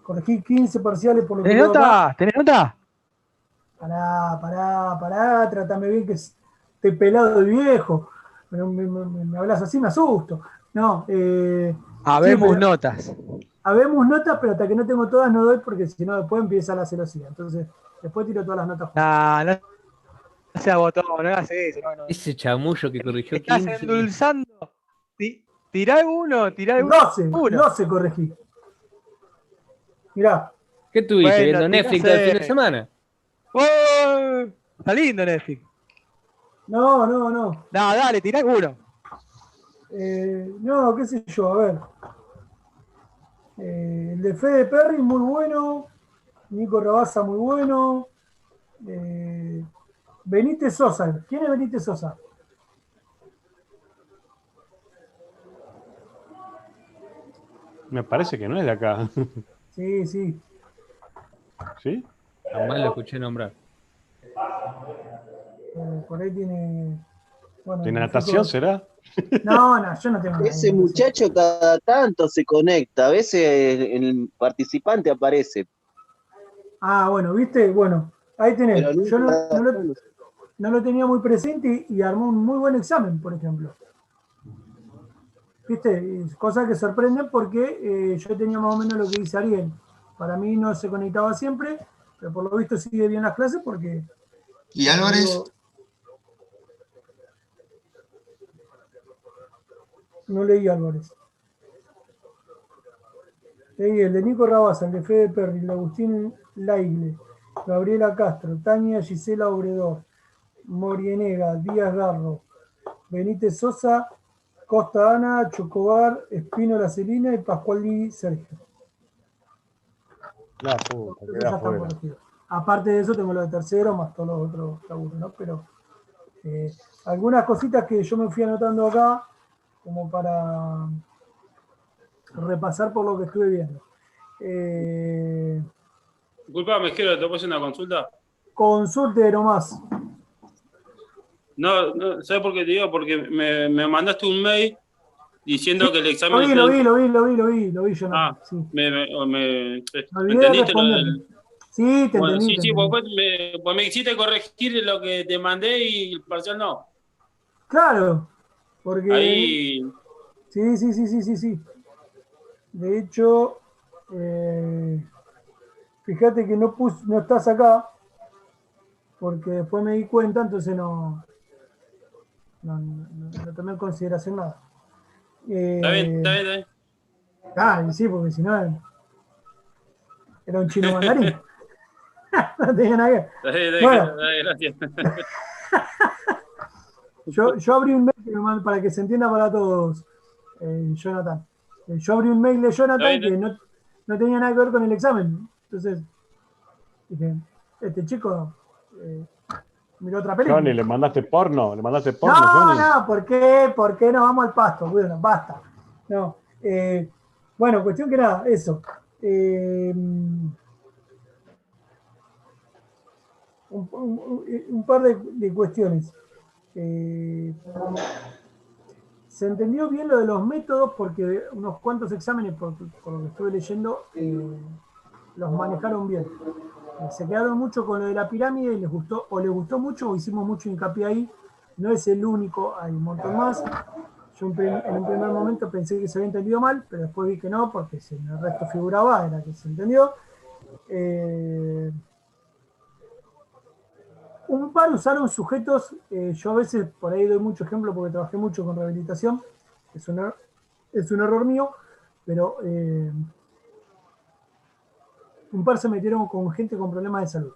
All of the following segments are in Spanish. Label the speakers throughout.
Speaker 1: Corregí 15 parciales por lo que
Speaker 2: ¿Tenés
Speaker 1: veo acá.
Speaker 2: nota? ¿Tenés nota?
Speaker 1: Pará, trátame bien que estoy pelado de viejo. Me hablas así, me asusto. No, sí,
Speaker 2: Habemos notas.
Speaker 1: habemos notas, pero hasta que no tengo todas no doy porque si no después empieza la celosía. Entonces, después tiro todas las notas juntas.
Speaker 2: Nah, no seas botón, no hagas eso.
Speaker 3: Ese chamullo que corrigió
Speaker 2: Estás
Speaker 3: 15.
Speaker 2: endulzando. Tirá uno, tirá uno.
Speaker 1: 12 corregí. Mirá.
Speaker 3: ¿Qué estuviste
Speaker 2: Bueno,
Speaker 3: viendo Netflix todo el fin de semana?
Speaker 2: ¡Oh! Está lindo Netflix.
Speaker 1: No.
Speaker 2: No, dale, tirá uno.
Speaker 1: No, qué sé yo, a ver. El de Fede Perry, muy bueno. Nico Rabasa, muy bueno. Benítez Sosa. ¿Quién es Benítez Sosa?
Speaker 4: Me parece que no es de acá.
Speaker 1: Sí.
Speaker 4: ¿Sí?
Speaker 3: Jamás lo escuché nombrar.
Speaker 1: Por ahí tiene. Bueno,
Speaker 4: ¿De natación será?
Speaker 1: No, yo no tengo nada.
Speaker 5: Ese muchacho cada tanto se conecta, a veces el participante aparece.
Speaker 1: Ah, bueno, ¿viste? Bueno, ahí tenés.
Speaker 5: Pero
Speaker 1: Yo
Speaker 5: nunca,
Speaker 1: no lo tenía muy presente y armó un muy buen examen, por ejemplo. ¿Viste? Y cosas que sorprenden porque yo tenía más o menos lo que dice Ariel. Para mí no se conectaba siempre, pero por lo visto sigue bien las clases porque...
Speaker 6: ¿Y Álvarez?
Speaker 1: No leí Álvarez. Leí el de Nico Rabasa, el de Fede Perry, el de Agustín Laigle, Gabriela Castro, Tania Gisela Obredor, Morienega, Díaz Garro, Benítez Sosa, Costa Ana, Chocobar, Espino La Celina y Pascual Di Sergio.
Speaker 4: La puta,
Speaker 1: Esos
Speaker 4: queda
Speaker 1: ya están
Speaker 4: afuera.
Speaker 1: corregidos. Aparte de eso tengo lo de tercero más todos los otros laburos, ¿no? Pero algunas cositas que yo me fui anotando acá como para repasar por lo que estuve viendo.
Speaker 7: Disculpame, quiero, ¿te puedo hacer una consulta?
Speaker 1: Consulte nomás.
Speaker 7: No, ¿sabes por qué te digo? Porque me mandaste un mail diciendo que el examen...
Speaker 1: Lo vi, Jonathan.
Speaker 7: Ah,
Speaker 1: Sí.
Speaker 7: me
Speaker 1: Me olvidé de
Speaker 7: ¿entendiste lo
Speaker 1: responderte.
Speaker 7: del...?
Speaker 1: Sí, te
Speaker 7: Bueno,
Speaker 1: entendí.
Speaker 7: sí, pues me hiciste corregir lo que te mandé y el parcial no.
Speaker 1: Claro, porque...
Speaker 7: Ahí...
Speaker 1: Sí. De hecho, fíjate que no estás acá, porque después me di cuenta, entonces no tomé en consideración nada.
Speaker 7: Está bien.
Speaker 1: Ah, sí, porque si no era un chino mandarín. No tenía nada que ver. Bueno,
Speaker 7: Gracias.
Speaker 1: yo abrí un mail que me mandó para que se entienda para todos, Jonathan. Yo abrí un mail de Jonathan que no tenía nada que ver con el examen. Entonces, dije, este chico miró otra película.
Speaker 4: Johnny, ¿le mandaste porno?
Speaker 1: No,
Speaker 4: Johnny?
Speaker 1: ¿por qué? ¿Por qué no vamos al pasto? Bueno, basta. No. Bueno, cuestión que nada, eso. Un par de cuestiones. Se entendió bien lo de los métodos porque unos cuantos exámenes, por lo que estuve leyendo, los manejaron bien. Se quedaron mucho con lo de la pirámide y les gustó mucho o hicimos mucho hincapié ahí. No es el único, hay un montón más. Yo en un primer momento pensé que se había entendido mal, pero después vi que no, porque si en el resto figuraba era que se entendió. Un par usaron sujetos, yo a veces por ahí doy mucho ejemplo porque trabajé mucho con rehabilitación, es un error mío, pero un par se metieron con gente con problemas de salud.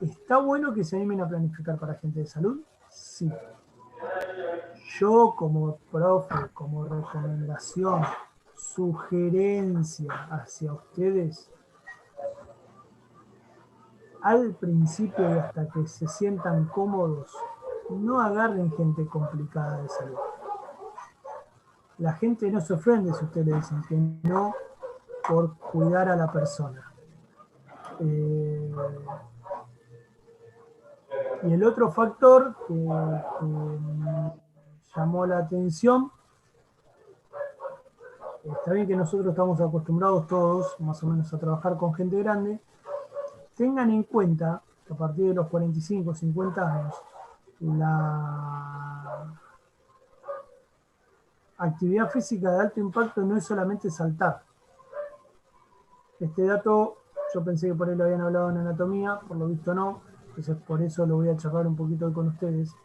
Speaker 1: ¿Está bueno que se animen a planificar para gente de salud? Sí. Yo como profe, como recomendación, sugerencia hacia ustedes, al principio y hasta que se sientan cómodos, no agarren gente complicada de salud. La gente no se ofende si ustedes le dicen que no por cuidar a la persona. Y el otro factor que me llamó la atención está bien que nosotros estamos acostumbrados todos, más o menos, a trabajar con gente grande. Tengan en cuenta que a partir de los 45, 50 años, la actividad física de alto impacto no es solamente saltar. Este dato, yo pensé que por ahí lo habían hablado en anatomía, por lo visto no, entonces por eso lo voy a charlar un poquito hoy con ustedes.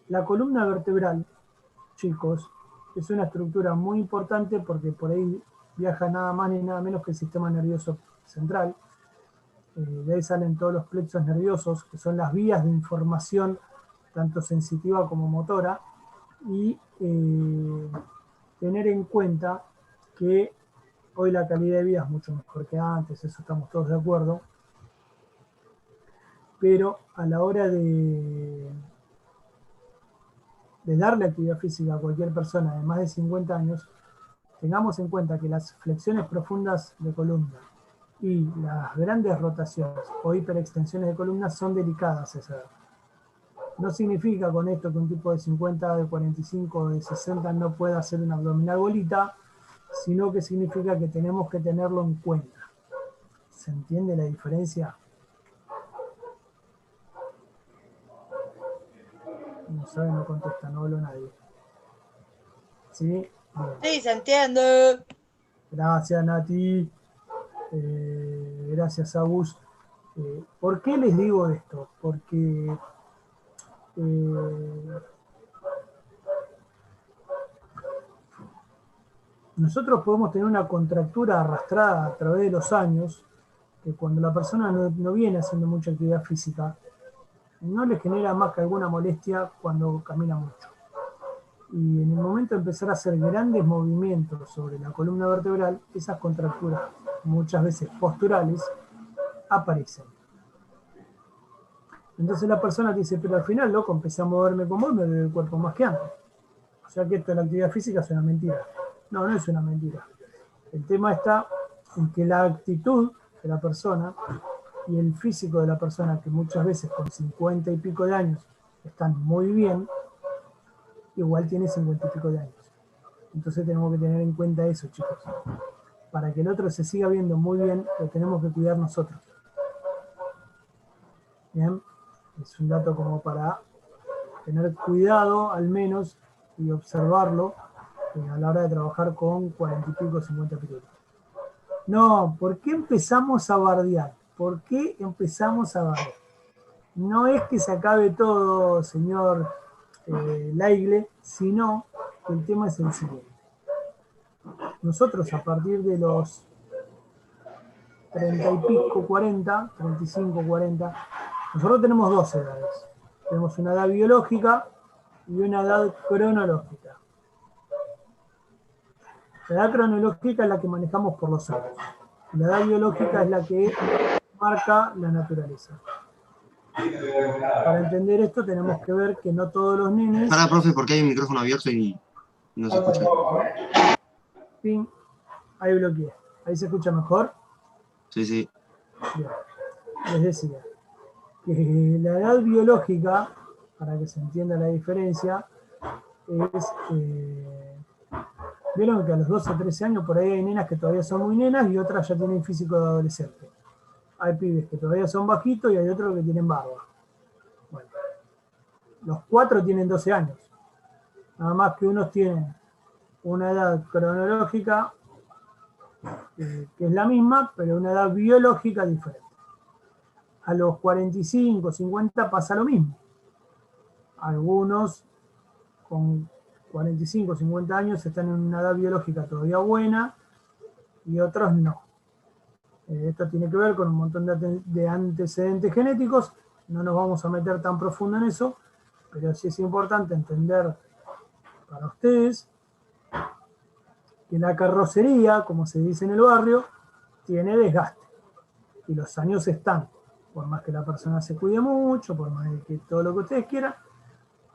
Speaker 1: La columna vertebral, chicos, es una estructura muy importante porque por ahí viaja nada más ni nada menos que el sistema nervioso central. De ahí salen todos los plexos nerviosos, que son las vías de información, tanto sensitiva como motora, y tener en cuenta que hoy la calidad de vida es mucho mejor que antes, eso estamos todos de acuerdo, pero a la hora de darle actividad física a cualquier persona de más de 50 años, tengamos en cuenta que las flexiones profundas de columna y las grandes rotaciones o hiperextensiones de columna son delicadas a esa edad. No significa con esto que un tipo de 50, de 45, de 60 no pueda hacer una abdominal bolita, sino que significa que tenemos que tenerlo en cuenta. ¿Se entiende la diferencia? No sabe, no contesta, no habló nadie. ¿Sí? Bien.
Speaker 6: Sí, se entiende.
Speaker 1: Gracias, Nati. Gracias, Agus. ¿Por qué les digo esto? Porque nosotros podemos tener una contractura arrastrada a través de los años, que cuando la persona no viene haciendo mucha actividad física, no le genera más que alguna molestia cuando camina mucho. Y en el momento de empezar a hacer grandes movimientos sobre la columna vertebral, esas contracturas, muchas veces posturales, aparecen. Entonces la persona dice, pero al final, loco, empecé a moverme con vos, me duele el cuerpo más que antes. O sea que esto de la actividad física es una mentira. No, no es una mentira. El tema está en que la actitud de la persona y el físico de la persona, que muchas veces con 50 y pico de años están muy bien, igual tiene 50 y pico de años. Entonces tenemos que tener en cuenta eso, chicos. Para que el otro se siga viendo muy bien, lo tenemos que cuidar nosotros. Bien, es un dato como para tener cuidado al menos y observarlo a la hora de trabajar con 40 y pico, 50 pico. No, ¿por qué empezamos a bardear? ¿Por qué empezamos a bardear? No es que se acabe todo, señor Laigle, sino que el tema es el siguiente. Nosotros a partir de los 30 y pico, 40, 35, 40, nosotros tenemos dos edades. Tenemos una edad biológica y una edad cronológica. La edad cronológica es la que manejamos por los años. La edad biológica es la que marca la naturaleza. Para entender esto tenemos que ver que no todos los nenes...
Speaker 8: Para, profe, porque hay un micrófono abierto y no se escucha.
Speaker 1: Ping, ahí bloqueé. ¿Ahí se escucha mejor?
Speaker 8: Sí, sí.
Speaker 1: Bien. Les decía que la edad biológica, para que se entienda la diferencia, es... vieron que a los 12 o 13 años por ahí hay nenas que todavía son muy nenas y otras ya tienen físico de adolescente. Hay pibes que todavía son bajitos y hay otros que tienen barba. Bueno, los 4 tienen 12 años. Nada más que unos tienen una edad cronológica que es la misma, pero una edad biológica diferente. A los 45, 50 pasa lo mismo. Algunos con 45, 50 años están en una edad biológica todavía buena y otros no. Esto tiene que ver con un montón de antecedentes genéticos, no nos vamos a meter tan profundo en eso, pero sí es importante entender para ustedes que la carrocería, como se dice en el barrio, tiene desgaste. Y los años están, por más que la persona se cuide mucho, por más que todo lo que ustedes quieran,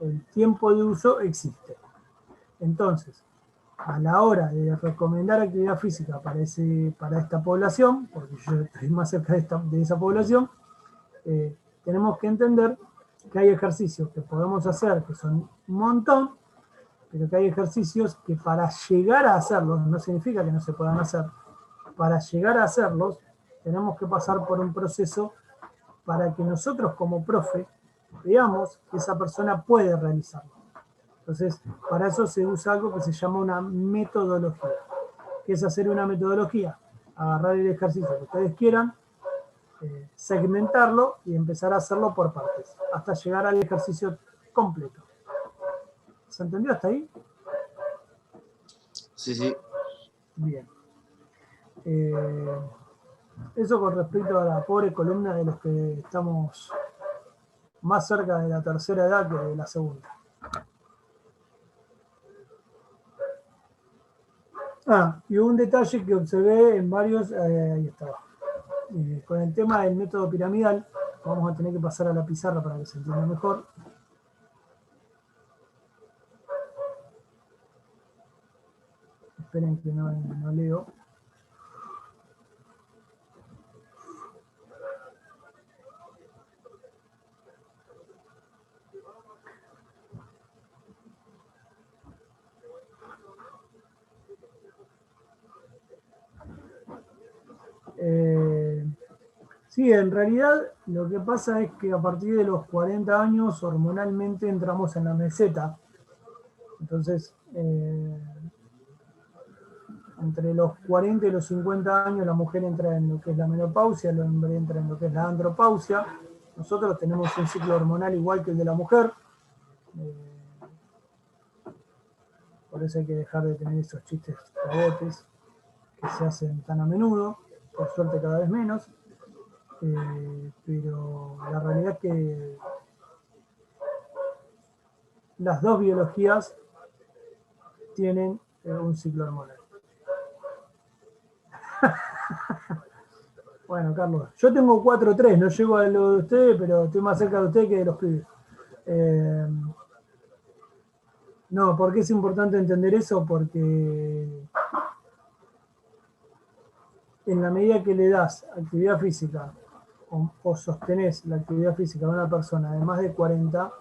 Speaker 1: el tiempo de uso existe. Entonces, a la hora de recomendar actividad física para esta población, porque yo estoy más cerca de esa población, tenemos que entender que hay ejercicios que podemos hacer, que son un montón, pero que hay ejercicios que para llegar a hacerlos, no significa que no se puedan hacer, para llegar a hacerlos tenemos que pasar por un proceso para que nosotros como profe veamos que esa persona puede realizarlo. Entonces, para eso se usa algo que se llama una metodología. ¿Qué es hacer una metodología? Agarrar el ejercicio que ustedes quieran, segmentarlo y empezar a hacerlo por partes, hasta llegar al ejercicio completo. ¿Se entendió hasta ahí?
Speaker 8: Sí, sí.
Speaker 1: Bien. Eso con respecto a la pobre columna de los que estamos más cerca de la tercera edad que de la segunda. Y un detalle que observé en varios, ahí estaba. Con el tema del método piramidal, vamos a tener que pasar a la pizarra para que se entienda mejor. Esperen que no leo. Sí, en realidad lo que pasa es que a partir de los 40 años hormonalmente entramos en la meseta. Entonces, entre los 40 y los 50 años la mujer entra en lo que es la menopausia, el hombre entra en lo que es la andropausia. Nosotros tenemos un ciclo hormonal igual que el de la mujer. Por eso hay que dejar de tener esos chistes cabotes que se hacen tan a menudo, por suerte cada vez menos. Pero la realidad es que las dos biologías tienen un ciclo hormonal. Bueno, Carlos, yo tengo 4-3, no llego a lo de ustedes, pero estoy más cerca de ustedes que de los pibes. No, ¿por qué es importante entender eso? Porque en la medida que le das actividad física o sostenés la actividad física de una persona de más de 40,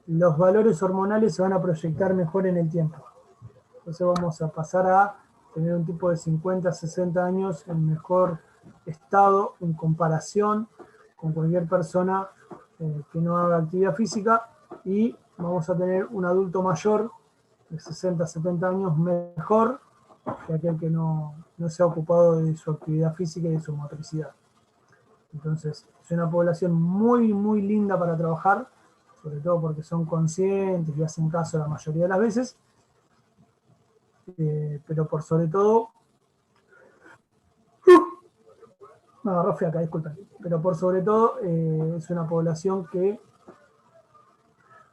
Speaker 1: los valores hormonales se van a proyectar mejor en el tiempo. Entonces vamos a pasar a tener un tipo de 50, 60 años en mejor estado en comparación con cualquier persona que no haga actividad física, y vamos a tener un adulto mayor de 60, 70 años mejor que aquel que no se ha ocupado de su actividad física y de su motricidad. Entonces, es una población muy, muy linda para trabajar, sobre todo porque son conscientes y hacen caso la mayoría de las veces, pero por sobre todo, me agarró fiaca, disculpen, pero por sobre todo es una población que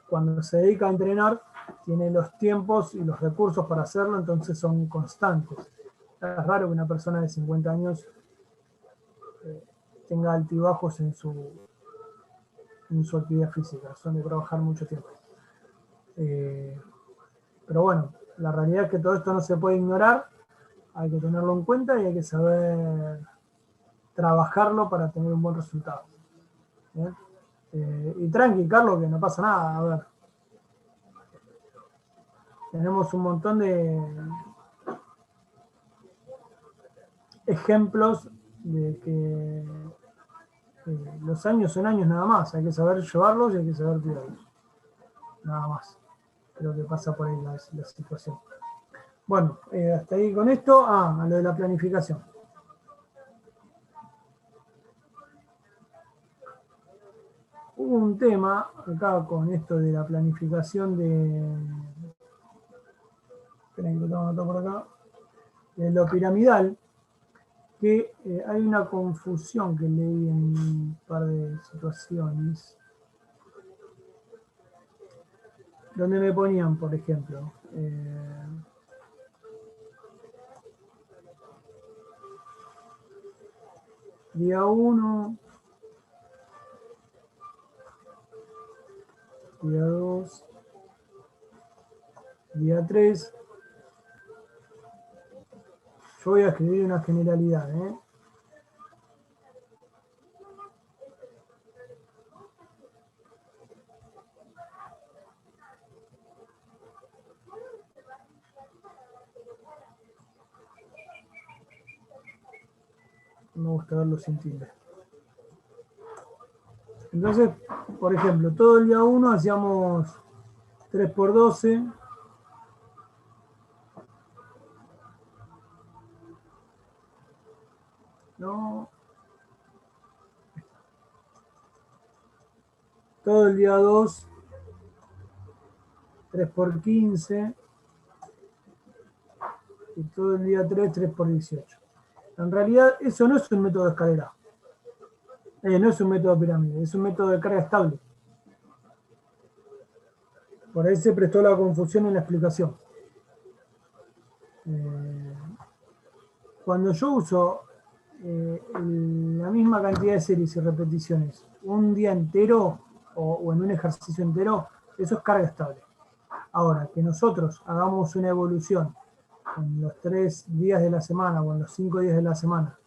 Speaker 1: cuando se dedica a entrenar tiene los tiempos y los recursos para hacerlo, entonces son constantes. Es raro que una persona de 50 años tenga altibajos en su actividad física, son de trabajar mucho tiempo. Pero bueno, la realidad es que todo esto no se puede ignorar, hay que tenerlo en cuenta y hay que saber trabajarlo para tener un buen resultado. ¿Bien? Y tranqui, Carlos, que no pasa nada. A ver, tenemos un montón de ejemplos de que los años son años nada más, hay que saber llevarlos y hay que saber cuidarlos. Nada más. Creo que pasa por ahí la situación. Bueno, hasta ahí con esto. A lo de la planificación. Hubo un tema acá con esto de la planificación esperen que lo tengo anotado por acá, de lo piramidal, que hay una confusión que leí en un par de situaciones, donde me ponían, por ejemplo, día 1, día 2, día 3. Yo voy a escribir una generalidad, me gusta verlo sin tilde. Entonces, por ejemplo, todo el día 1 hacíamos 3 por 12. No. Todo el día 2, 3 por 15. Y todo el día 3, 3 por 18. En realidad, eso no es un método de escalera. No es un método de pirámide, es un método de carga estable. Por ahí se prestó la confusión en la explicación. Cuando yo uso la misma cantidad de series y repeticiones un día entero o en un ejercicio entero, eso es carga estable. Ahora, que nosotros hagamos una evolución en los 3 días de la semana o en los 5 días de la semana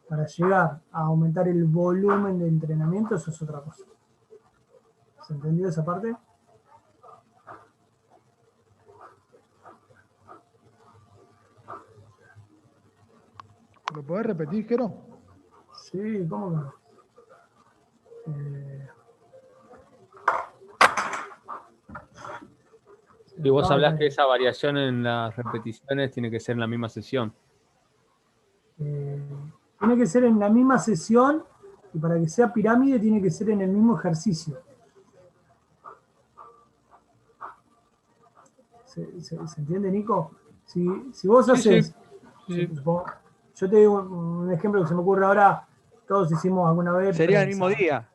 Speaker 1: para llegar a aumentar el volumen de entrenamiento, eso es otra cosa. ¿Se entendió esa parte?
Speaker 9: ¿Lo podés repetir, Jero?
Speaker 1: Sí, ¿cómo que no?
Speaker 3: Y vos hablás que esa variación en las repeticiones tiene que ser en la misma sesión.
Speaker 1: Tiene que ser en la misma sesión y para que sea pirámide tiene que ser en el mismo ejercicio. ¿Se entiende, Nico? Si vos haces...
Speaker 2: Sí.
Speaker 1: Yo te digo un ejemplo que se me ocurre ahora, todos hicimos alguna vez.
Speaker 2: Sería el mismo día.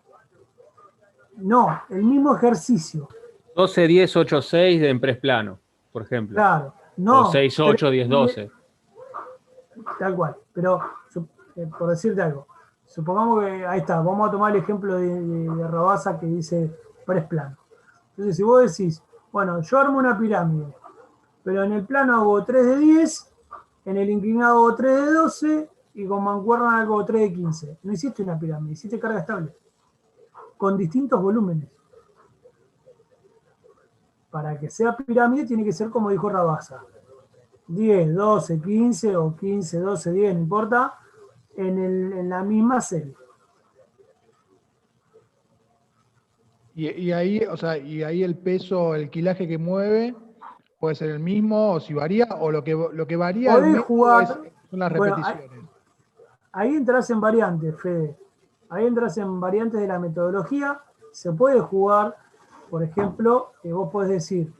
Speaker 1: No, el mismo ejercicio.
Speaker 3: 12, 10, 8, 6 en press plano, por ejemplo.
Speaker 1: Claro, no.
Speaker 3: O 6, 8, 10, 12.
Speaker 1: Tal cual, pero por decirte algo, supongamos que, ahí está, vamos a tomar el ejemplo de Rabasa que dice press plano. Entonces, si vos decís, bueno, yo armo una pirámide, pero en el plano hago 3 de 10, en el inclinado hago 3 de 12 y con mancuerna hago 3 de 15. No hiciste una pirámide, hiciste carga estable, con distintos volúmenes. Para que sea pirámide tiene que ser como dijo Rabasa. 10, 12, 15 o 15, 12, 10, no importa, en la misma serie.
Speaker 9: Y ahí, o sea, y ahí el peso, el kilaje que mueve, puede ser el mismo, o si varía, o lo que varía el método
Speaker 1: jugar,
Speaker 9: son las repeticiones.
Speaker 1: Bueno, ahí entras en variantes, Fede. Ahí entras en variantes de la metodología. Se puede jugar, por ejemplo, vos podés decir,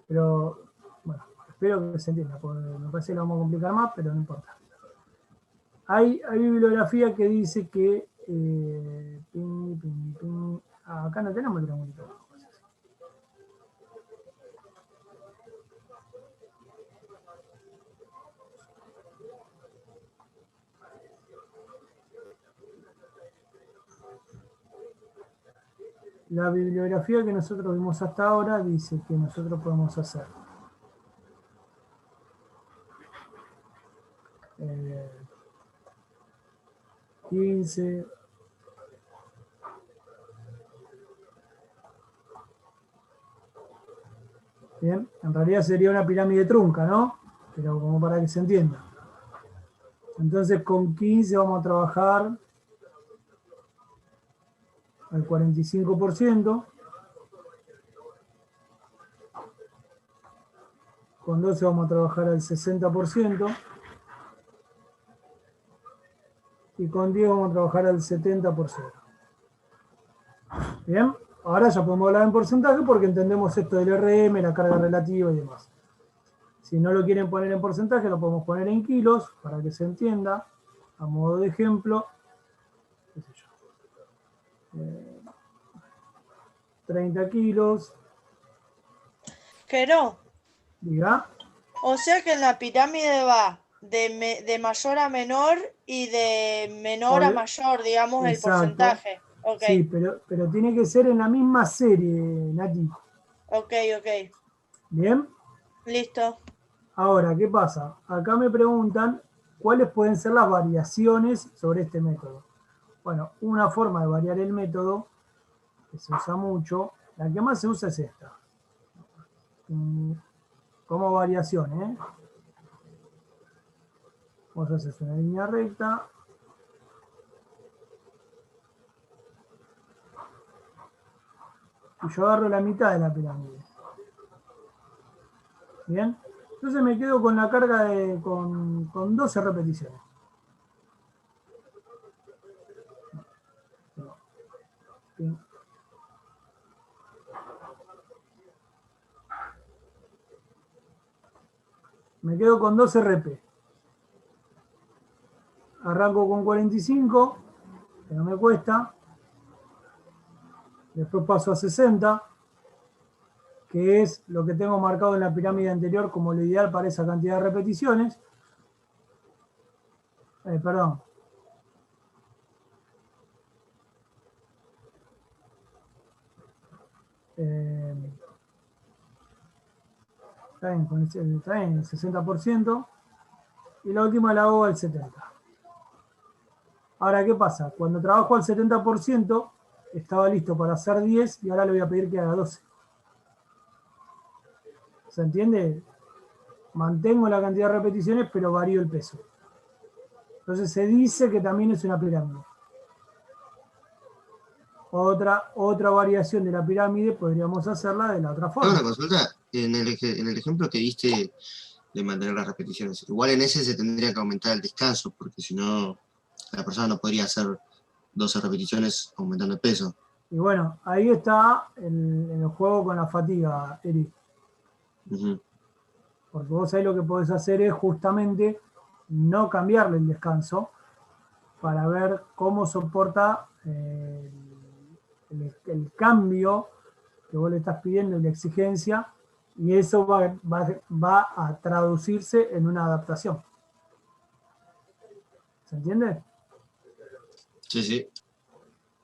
Speaker 1: pero bueno, espero que se entienda, porque me parece que lo vamos a complicar más, pero no importa. Hay bibliografía que dice que acá no tenemos el triangulito. La bibliografía que nosotros vimos hasta ahora dice que nosotros podemos hacer 15, bien, en realidad sería una pirámide trunca, ¿no? Pero como para que se entienda. Entonces con 15 vamos a trabajar al 45%, con 12 vamos a trabajar al 60%, y con 10 vamos a trabajar al 70%. Bien, ahora ya podemos hablar en porcentaje porque entendemos esto del RM, la carga relativa y demás. Si no lo quieren poner en porcentaje, lo podemos poner en kilos para que se entienda, a modo de ejemplo. ¿Qué sé yo? 30 kilos.
Speaker 6: Jero,
Speaker 1: Diga.
Speaker 6: o sea que en la pirámide va de mayor a menor y de menor a mayor, digamos, el
Speaker 1: Exacto.
Speaker 6: porcentaje. Okay.
Speaker 1: Sí, pero tiene que ser en la misma serie, Nati.
Speaker 6: Ok.
Speaker 1: ¿Bien?
Speaker 6: Listo.
Speaker 1: Ahora, ¿qué pasa? Acá me preguntan cuáles pueden ser las variaciones sobre este método. Bueno, una forma de variar el método, que se usa mucho, la que más se usa es esta. Como variación, ¿eh? Vos haces una línea recta. Y yo agarro la mitad de la pirámide. ¿Bien? Entonces me quedo con la carga con 12 repeticiones. Bien. Me quedo con 12 rep. Arranco con 45, que no me cuesta. Después paso a 60, que es lo que tengo marcado en la pirámide anterior como lo ideal para esa cantidad de repeticiones. Perdón. Está bien, el 60%. Y la última la hago al 70%. Ahora, ¿qué pasa? Cuando trabajo al 70%, estaba listo para hacer 10 y ahora le voy a pedir que haga 12. ¿Se entiende? Mantengo la cantidad de repeticiones, pero varío el peso. Entonces se dice que también es una pirámide. Otra variación de la pirámide podríamos hacerla de la otra
Speaker 8: Tengo
Speaker 1: forma.
Speaker 8: una consulta. En el ejemplo que diste de mantener las repeticiones, igual en ese se tendría que aumentar el descanso, porque si no, la persona no podría hacer 12 repeticiones aumentando el peso.
Speaker 1: Y bueno, ahí está el juego con la fatiga, Eric.
Speaker 8: Ujú.
Speaker 1: Porque vos ahí lo que podés hacer es justamente no cambiarle el descanso para ver cómo soporta el cambio que vos le estás pidiendo y la exigencia, y eso va a traducirse en una adaptación. ¿Se entiende?
Speaker 8: Sí, sí.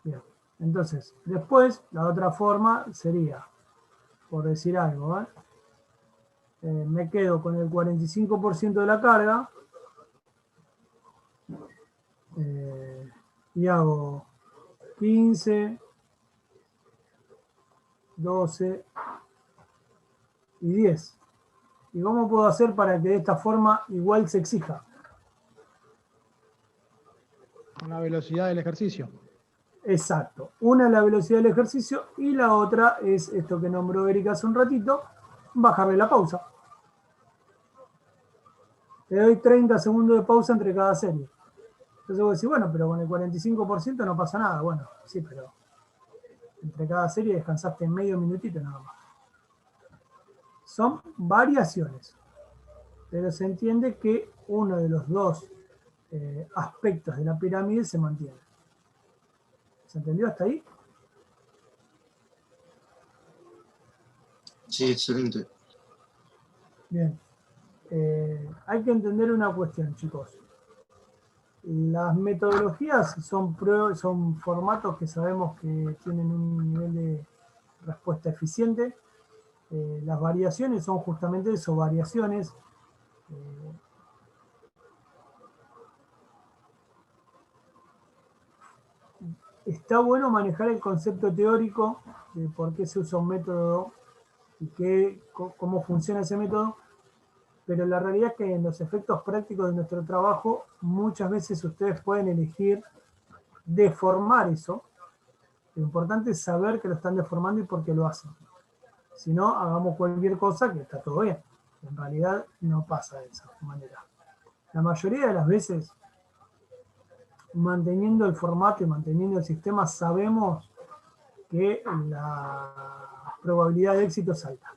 Speaker 1: Bien. Entonces, después, la otra forma sería, por decir algo, me quedo con el 45% de la carga y hago 15, 12 y 10. ¿Y cómo puedo hacer para que de esta forma igual se exija?
Speaker 9: Con la velocidad del ejercicio.
Speaker 1: Exacto. Una es la velocidad del ejercicio y la otra es esto que nombró Erika hace un ratito, bajarle la pausa. Te doy 30 segundos de pausa entre cada serie. Entonces vos decís, bueno, pero con el 45% no pasa nada. Bueno, sí, pero entre cada serie descansaste medio minutito nada más. Son variaciones, pero se entiende que uno de los dos aspectos de la pirámide se mantiene. ¿Se entendió hasta ahí?
Speaker 8: Sí, excelente.
Speaker 1: Bien. Hay que entender una cuestión, chicos. Las metodologías son formatos que sabemos que tienen un nivel de respuesta eficiente. Las variaciones son justamente eso, variaciones. Está bueno manejar el concepto teórico de por qué se usa un método y cómo funciona ese método, pero la realidad es que en los efectos prácticos de nuestro trabajo muchas veces ustedes pueden elegir deformar eso. Lo importante es saber que lo están deformando y por qué lo hacen. Si no, hagamos cualquier cosa que está todo bien. En realidad no pasa de esa manera. La mayoría de las veces, manteniendo el formato y manteniendo el sistema, sabemos que la probabilidad de éxito es alta.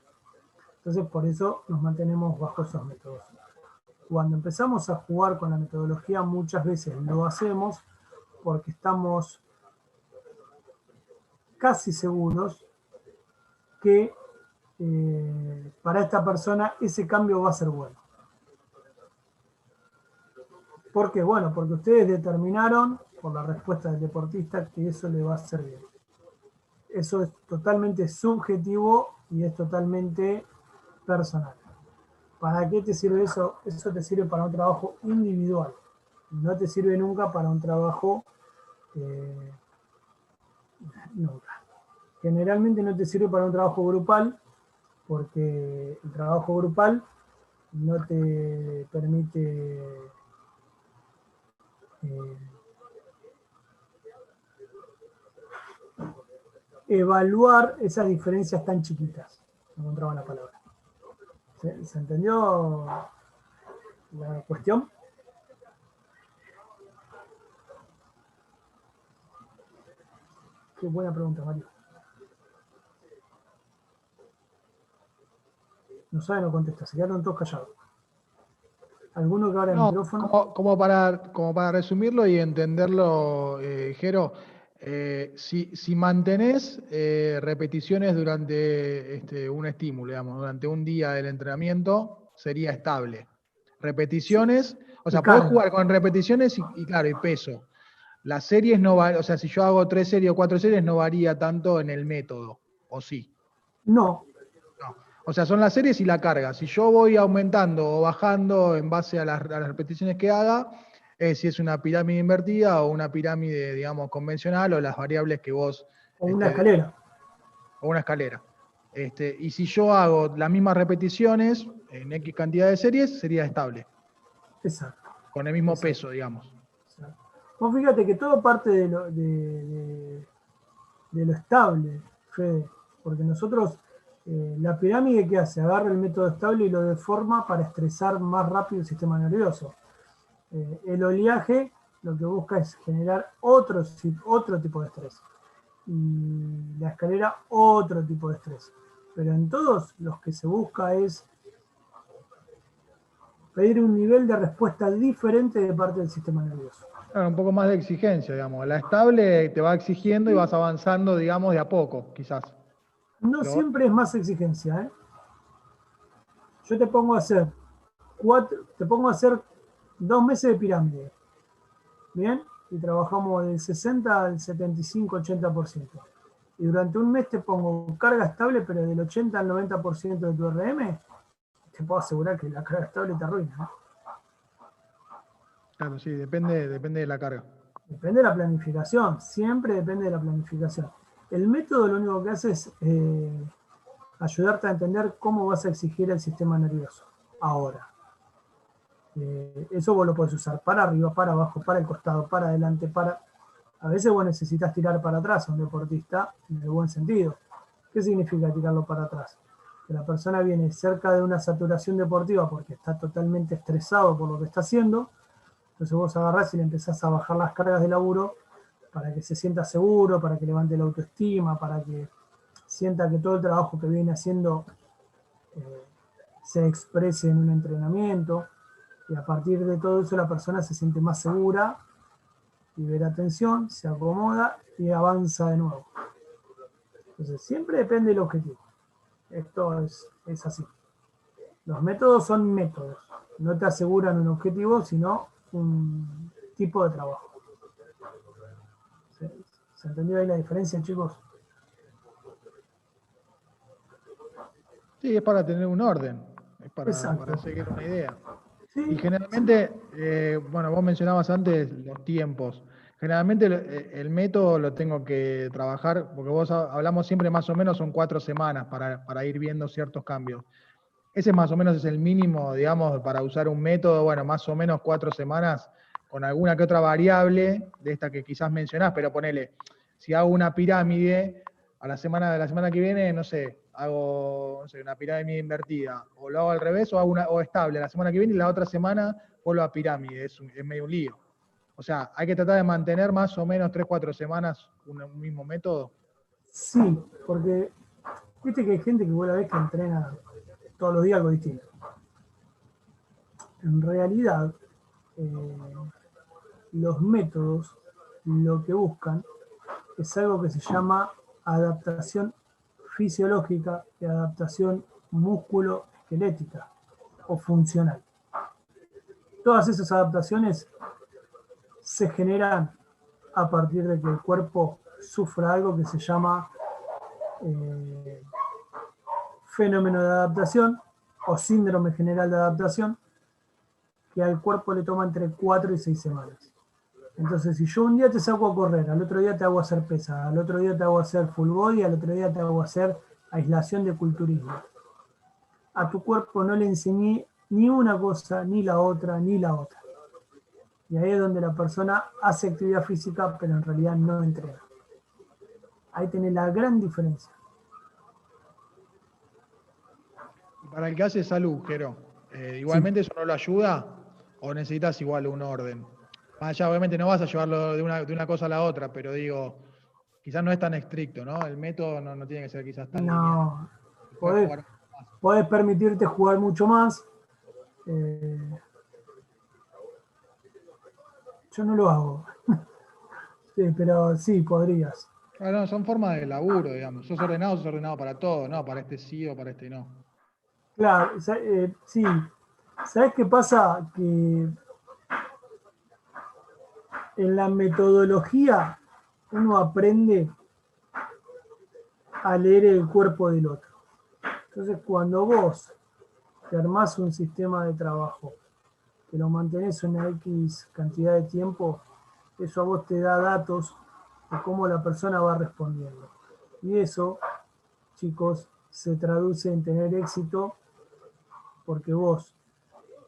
Speaker 1: Entonces, por eso nos mantenemos bajo esos métodos. Cuando empezamos a jugar con la metodología, muchas veces lo hacemos porque estamos casi seguros que para esta persona ese cambio va a ser bueno. ¿Por qué? Bueno, porque ustedes determinaron, por la respuesta del deportista, que eso le va a hacer bien. Eso es totalmente subjetivo y es totalmente personal. ¿Para qué te sirve eso? Eso te sirve para un trabajo individual. No te sirve nunca para un trabajo... nunca. Generalmente no te sirve para un trabajo grupal, porque el trabajo grupal no te permite evaluar esas diferencias tan chiquitas. No encontraba la palabra. ¿Se entendió la cuestión? Qué buena pregunta, Mario. No sabe, no contesta, se quedaron todos callados. ¿Alguno que abra el
Speaker 9: No,
Speaker 1: micrófono?
Speaker 9: como para resumirlo y entenderlo, Jero, si mantenés repeticiones durante un estímulo, digamos, durante un día del entrenamiento, sería estable. Repeticiones, o sea, podés jugar con repeticiones y claro, y peso. Las series no varían, o sea, si yo hago 3 series o 4 series, no varía tanto en el método, ¿o sí?
Speaker 1: No.
Speaker 9: No. O sea, son las series y la carga. Si yo voy aumentando o bajando en base a las repeticiones que haga, si es una pirámide invertida o una pirámide, digamos, convencional, o las variables que vos...
Speaker 1: O una escalera.
Speaker 9: O una escalera. Y si yo hago las mismas repeticiones en X cantidad de series, sería estable.
Speaker 1: Exacto.
Speaker 9: Con el mismo peso, digamos.
Speaker 1: Exacto. Vos fíjate que todo parte de lo estable, Fede, porque nosotros, la pirámide que hace, agarra el método estable y lo deforma para estresar más rápido el sistema nervioso. El oleaje lo que busca es generar otro tipo de estrés. Y la escalera, otro tipo de estrés. Pero en todos los que se busca es pedir un nivel de respuesta diferente de parte del sistema nervioso.
Speaker 9: Claro, un poco más de exigencia, digamos. La estable te va exigiendo y vas avanzando, digamos, de a poco, quizás.
Speaker 1: No siempre es más exigencia, ¿eh? Yo te pongo a hacer 2 meses de pirámide. ¿Bien? Y trabajamos del 60 al 75, 80%. Y durante un mes te pongo carga estable, pero del 80 al 90% de tu RM, te puedo asegurar que la carga estable te arruina, ¿no?
Speaker 9: Claro, sí, depende de la carga.
Speaker 1: Depende de la planificación, siempre depende de la planificación. El método lo único que hace es ayudarte a entender cómo vas a exigir el sistema nervioso. Ahora, eso vos lo podés usar para arriba, para abajo, para el costado, para adelante, A veces vos necesitas tirar para atrás a un deportista en el buen sentido. ¿Qué significa tirarlo para atrás? Que la persona viene cerca de una saturación deportiva porque está totalmente estresado por lo que está haciendo. Entonces vos agarrás y le empezás a bajar las cargas de laburo para que se sienta seguro, para que levante la autoestima, para que sienta que todo el trabajo que viene haciendo se exprese en un entrenamiento. Y a partir de todo eso la persona se siente más segura, libera tensión, se acomoda y avanza de nuevo. Entonces siempre depende del objetivo. Esto es así. Los métodos son métodos. No te aseguran un objetivo, sino un tipo de trabajo. ¿Se entendió ahí la diferencia, chicos?
Speaker 9: Sí, es para tener un orden, es para seguir una idea.
Speaker 1: Sí,
Speaker 9: y generalmente, bueno, vos mencionabas antes los tiempos. Generalmente el método lo tengo que trabajar, porque vos hablamos siempre más o menos son 4 semanas para ir viendo ciertos cambios. Ese más o menos es el mínimo, digamos, para usar un método, bueno, más o menos 4 semanas, con alguna que otra variable de esta que quizás mencionás, pero ponele, si hago una pirámide, de la semana que viene, no sé, hago una pirámide invertida, o lo hago al revés, o estable la semana que viene, y la otra semana vuelvo a pirámide, es medio un lío. O sea, hay que tratar de mantener más o menos 3-4 semanas un mismo método.
Speaker 1: Sí, porque viste que hay gente que vos la ves que entrena todos los días algo distinto. En realidad, los métodos lo que buscan es algo que se llama adaptación fisiológica y adaptación músculo-esquelética o funcional. Todas esas adaptaciones se generan a partir de que el cuerpo sufra algo que se llama fenómeno de adaptación o síndrome general de adaptación, que al cuerpo le toma entre 4 y 6 semanas. Entonces, si yo un día te saco a correr, al otro día te hago hacer pesa, al otro día te hago hacer full body, al otro día te hago hacer aislación de culturismo, a tu cuerpo no le enseñé ni una cosa, ni la otra, ni la otra. Y ahí es donde la persona hace actividad física, pero en realidad no entrena. Ahí tenés la gran diferencia.
Speaker 9: Y para el que hace salud, Jero, igualmente eso no lo ayuda o necesitas igual un orden. Más allá, obviamente no vas a llevarlo de una cosa a la otra, pero digo, quizás no es tan estricto, ¿no? El método no tiene que ser quizás tan lineal.
Speaker 1: No,
Speaker 9: Puedes jugar
Speaker 1: podés permitirte jugar mucho más. Yo no lo hago. Sí, pero sí, podrías.
Speaker 9: no, son formas de laburo, digamos. Sos ordenado para todo, ¿no? Para este sí o para este no.
Speaker 1: Claro, sí. ¿Sabes qué pasa? Que en la metodología uno aprende a leer el cuerpo del otro. Entonces, cuando vos te armás un sistema de trabajo, que lo mantenés una X cantidad de tiempo, eso a vos te da datos de cómo la persona va respondiendo. Y eso, chicos, se traduce en tener éxito porque vos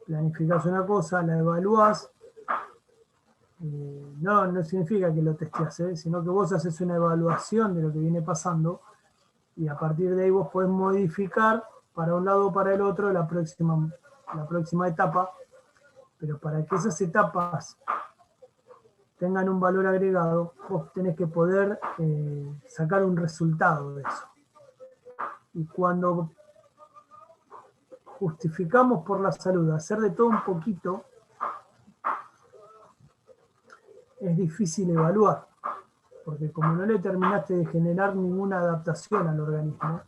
Speaker 1: planificás una cosa, la evaluás, no significa que lo testeás, sino que vos haces una evaluación de lo que viene pasando y a partir de ahí vos podés modificar para un lado o para el otro la próxima etapa, pero para que esas etapas tengan un valor agregado, vos tenés que poder sacar un resultado de eso. Y cuando justificamos por la salud hacer de todo un poquito, es difícil evaluar, porque como no le terminaste de generar ninguna adaptación al organismo,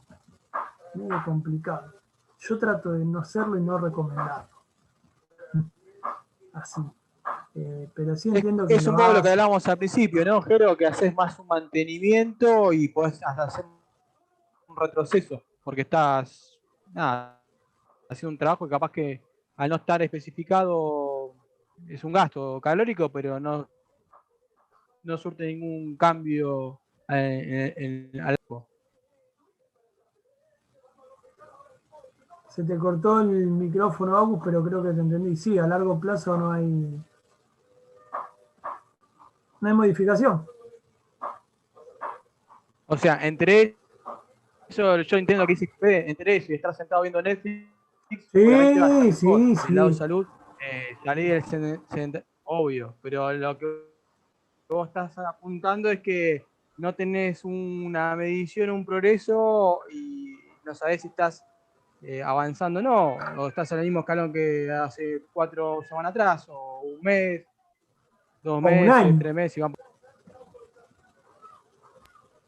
Speaker 1: es medio complicado. Yo trato de no hacerlo y no recomendarlo. Así. Pero sí entiendo que
Speaker 2: es un poco lo que hablábamos al principio, ¿no, Jero? Que haces más un mantenimiento y podés hasta hacer un retroceso, porque estás haciendo un trabajo que capaz que al no estar especificado es un gasto calórico, pero no surte ningún cambio al cuerpo.
Speaker 1: Se te cortó el micrófono, Agus, pero creo que te entendí. Sí, a largo plazo no hay modificación.
Speaker 2: O sea, entre eso, yo entiendo que dice entre eso y estar sentado viendo Netflix, obviamente va a estar mejor. Del lado de salud, salir del obvio, pero lo que vos estás apuntando es que no tenés una medición, un progreso y no sabés si estás avanzando o no, o estás en el mismo escalón que hace 4 semanas atrás, o un mes, 2 meses, 3 meses, y vamos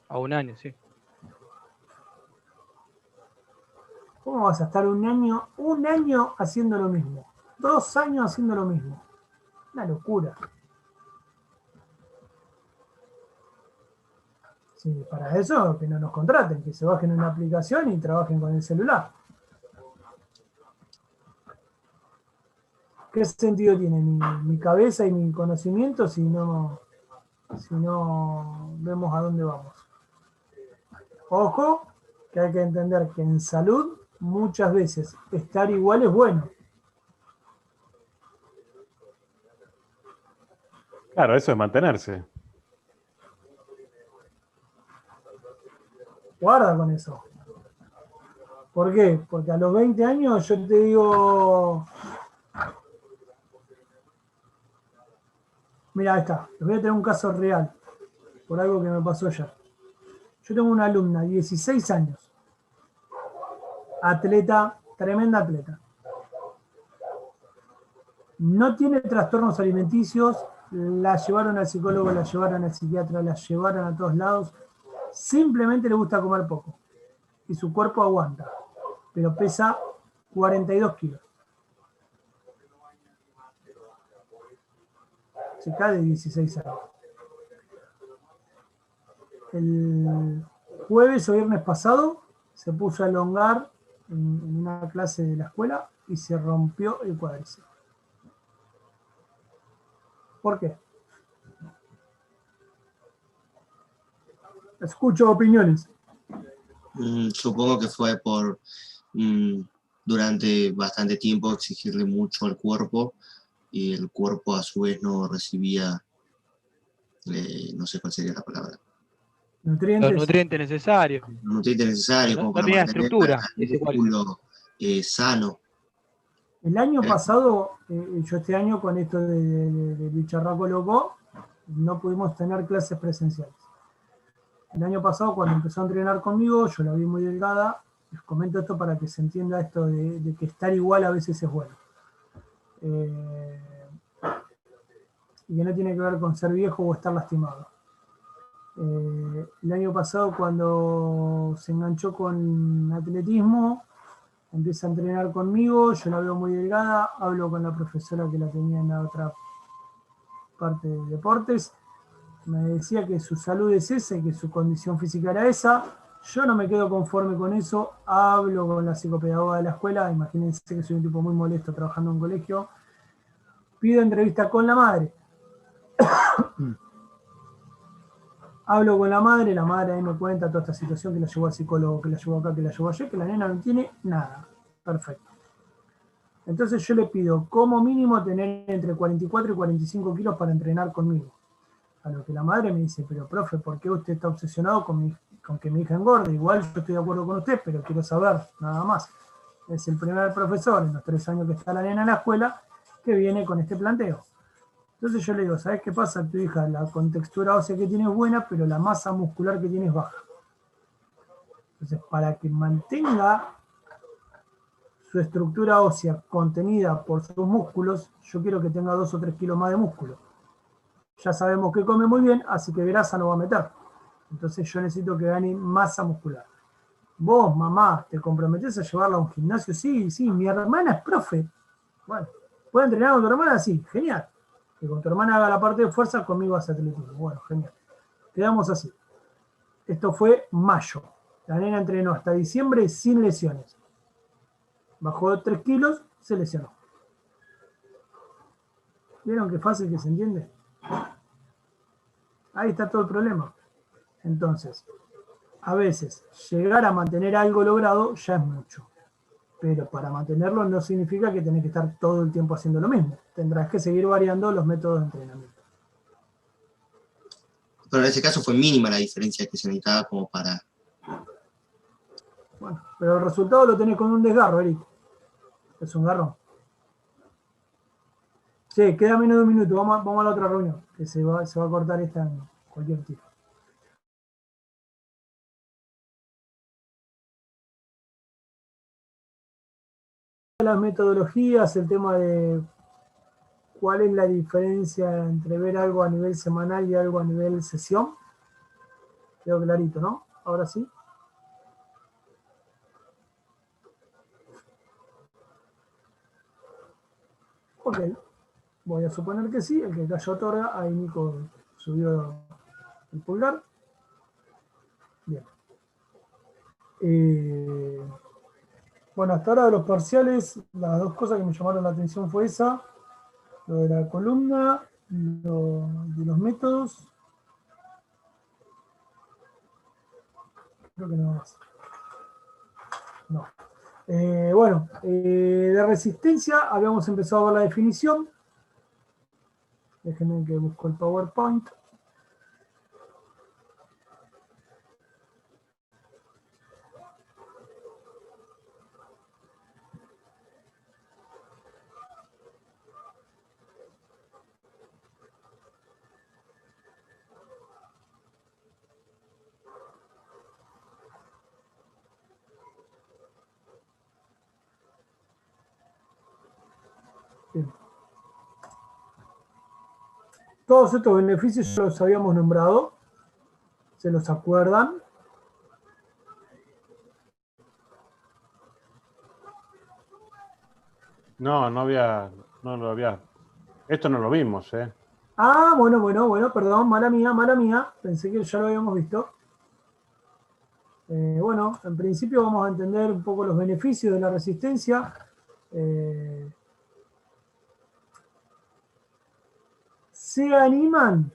Speaker 2: a un año, sí.
Speaker 1: ¿Cómo vas a estar un año haciendo lo mismo? 2 años haciendo lo mismo. Una locura. Sí, para eso que no nos contraten, que se bajen una aplicación y trabajen con el celular. ¿Qué sentido tiene mi cabeza y mi conocimiento si no vemos a dónde vamos? Ojo, que hay que entender que en salud muchas veces estar igual es bueno.
Speaker 4: Claro, eso es mantenerse.
Speaker 1: Guarda con eso. ¿Por qué? Porque a los 20 años yo te digo... Mira, ahí está. Les voy a tener un caso real, por algo que me pasó ayer. Yo tengo una alumna, 16 años. Atleta, tremenda atleta. No tiene trastornos alimenticios, la llevaron al psicólogo, la llevaron al psiquiatra, la llevaron a todos lados. Simplemente le gusta comer poco. Y su cuerpo aguanta. Pero pesa 42 kilos. Chica de 16 años. El jueves o viernes pasado se puso a elongar en una clase de la escuela y se rompió el cuádriceps. ¿Por qué? Escucho opiniones.
Speaker 8: Supongo que fue por durante bastante tiempo exigirle mucho al cuerpo y el cuerpo a su vez no recibía, no sé cuál sería la palabra,
Speaker 2: Los nutrientes necesarios.
Speaker 8: los nutrientes necesarios como
Speaker 2: No
Speaker 8: para
Speaker 2: tenía
Speaker 8: mantener
Speaker 2: estructura.
Speaker 8: al músculo sano.
Speaker 1: El año pasado, yo este año con esto de Bicharraco Loco, no pudimos tener clases presenciales. El año pasado, cuando empezó a entrenar conmigo, yo la vi muy delgada. Les comento esto para que se entienda esto de que estar igual a veces es bueno. Y que no tiene que ver con ser viejo o estar lastimado. El año pasado, cuando se enganchó con atletismo, empieza a entrenar conmigo, yo la veo muy delgada, hablo con la profesora que la tenía en la otra parte de deportes, me decía que su salud es esa y que su condición física era esa. Yo no me quedo conforme con eso, hablo con la psicopedagoga de la escuela, imagínense que soy un tipo muy molesto trabajando en un colegio, pido entrevista con la madre. Hablo con la madre ahí me cuenta toda esta situación, que la llevó al psicólogo, que la llevó acá, que la llevó allá, que la nena no tiene nada. Perfecto. Entonces yo le pido como mínimo tener entre 44 y 45 kilos para entrenar conmigo. A lo que la madre me dice, pero profe, ¿por qué usted está obsesionado con que mi hija engorde? Igual yo estoy de acuerdo con usted, pero quiero saber, nada más. Es el primer profesor en los 3 años que está la nena en la escuela que viene con este planteo. Entonces yo le digo, ¿sabes qué pasa? Tu hija, la contextura ósea que tiene es buena, pero la masa muscular que tiene es baja. Entonces, para que mantenga su estructura ósea contenida por sus músculos, yo quiero que tenga 2 o 3 kilos más de músculo. Ya sabemos que come muy bien, así que grasa no va a meter. Entonces yo necesito que gane masa muscular. Vos, mamá, ¿te comprometés a llevarla a un gimnasio? Sí, mi hermana es profe. Bueno, ¿puedo entrenar con tu hermana? Sí, genial. Que con tu hermana haga la parte de fuerza, conmigo hace atletismo. Bueno, genial. Quedamos así. Esto fue mayo. La nena entrenó hasta diciembre sin lesiones. Bajó 3 kilos, se lesionó. ¿Vieron qué fácil que se entiende? Ahí está todo el problema. Entonces, a veces llegar a mantener algo logrado ya es mucho. Pero para mantenerlo no significa que tenés que estar todo el tiempo haciendo lo mismo. Tendrás que seguir variando los métodos de entrenamiento.
Speaker 8: Pero en ese caso fue mínima la diferencia que se necesitaba como para...
Speaker 1: Bueno, pero el resultado lo tenés con un desgarro, Eric. Es un garrón. Sí, queda menos de un minuto. Vamos a la otra reunión, que se va a cortar esta en cualquier tiro. Las metodologías, el tema de cuál es la diferencia entre ver algo a nivel semanal y algo a nivel sesión. Quedó clarito, ¿no? Ahora sí. Ok. Voy a suponer que sí. El que cayó otorga. Ahí Nico subió el pulgar. Bien. Bueno, hasta ahora de los parciales, las 2 cosas que me llamaron la atención fue esa. Lo de la columna, lo de los métodos. Creo que no más. No. Bueno, de resistencia habíamos empezado a ver la definición. Déjenme que busco el PowerPoint. Bien. Todos estos beneficios ya los habíamos nombrado. ¿Se los acuerdan?
Speaker 4: No lo había. Esto no lo vimos, ¿eh?
Speaker 1: Ah, bueno, perdón, mala mía. Pensé que ya lo habíamos visto. Bueno, en principio vamos a entender un poco los beneficios de la resistencia. ¿Se animan?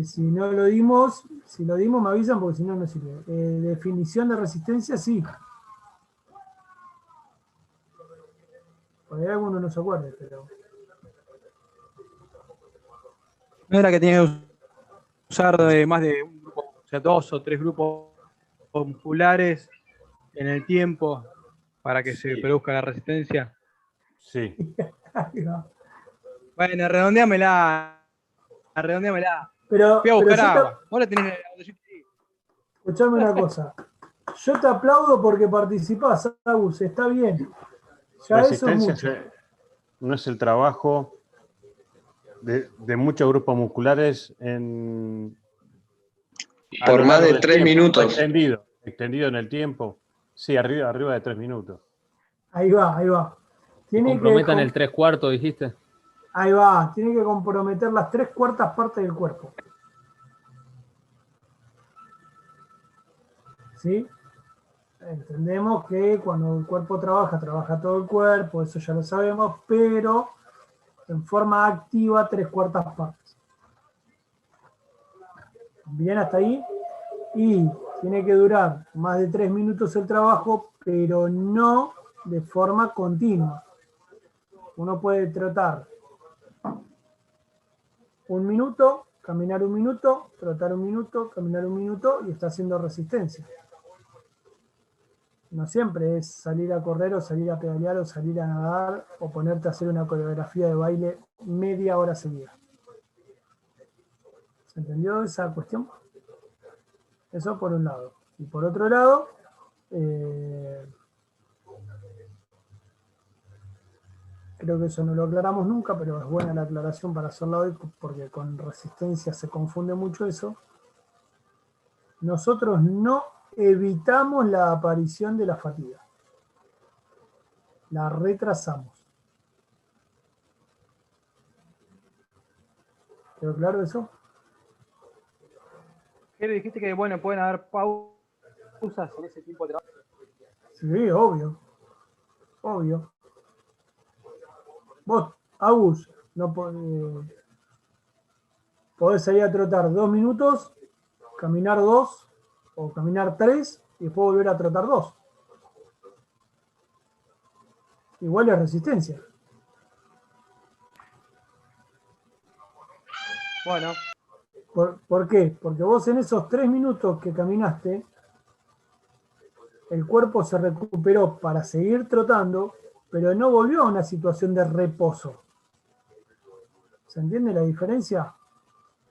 Speaker 1: Si no lo dimos, si lo dimos me avisan porque si no, no sirve. Definición de resistencia, sí. Por ahí alguno no se acuerde, pero...
Speaker 2: No era que tenía que usar más de un grupo, o sea, 2 o 3 grupos musculares en el tiempo para que se
Speaker 4: Sí.
Speaker 2: produzca la resistencia.
Speaker 4: Sí.
Speaker 2: Bueno, redondeámela.
Speaker 1: Pero
Speaker 2: Fui a buscar
Speaker 1: yo
Speaker 2: agua. Vos la tenés en el botellito ahí.
Speaker 1: escuchame una cosa. Yo te aplaudo porque participás, Agus, está bien. Ya eso es
Speaker 4: Resistencia
Speaker 1: mucho.
Speaker 4: no es el trabajo de muchos grupos musculares en a
Speaker 10: Por
Speaker 4: lo
Speaker 10: más
Speaker 4: largo
Speaker 10: de
Speaker 4: del
Speaker 10: 3
Speaker 4: tiempo,
Speaker 10: minutos.
Speaker 4: extendido en el tiempo. Sí, arriba de 3 minutos.
Speaker 1: Ahí va, ahí va.
Speaker 3: Que
Speaker 1: Tiene
Speaker 3: comprometan el 3/4, dijiste.
Speaker 1: Ahí va, tiene que comprometer las 3/4 partes del cuerpo. ¿Sí? Entendemos que cuando el cuerpo trabaja todo el cuerpo, eso ya lo sabemos, pero en forma activa 3/4 partes. Bien, hasta ahí. Y tiene que durar más de 3 minutos el trabajo, pero no de forma continua. Uno puede trotar 1 minuto, caminar 1 minuto, trotar 1 minuto, caminar 1 minuto y está haciendo resistencia. No siempre es salir a correr o salir a pedalear o salir a nadar o ponerte a hacer una coreografía de baile media hora seguida. ¿Se entendió esa cuestión? Eso por un lado. Y por otro lado, creo que eso no lo aclaramos nunca, pero es buena la aclaración para hacerlo hoy porque con resistencia se confunde mucho eso. Nosotros no evitamos la aparición de la fatiga. La retrasamos. ¿Quedó claro eso?
Speaker 2: Jere, dijiste que bueno, pueden haber pausas en ese tiempo de trabajo.
Speaker 1: Sí, obvio. Obvio. Vos, Agus, no podés salir a trotar 2 minutos, caminar 2 o caminar 3 y después volver a trotar 2. Igual es resistencia.
Speaker 2: Bueno.
Speaker 1: ¿Por qué? Porque vos en esos 3 minutos que caminaste, el cuerpo se recuperó para seguir trotando, pero no volvió a una situación de reposo. ¿Se entiende la diferencia?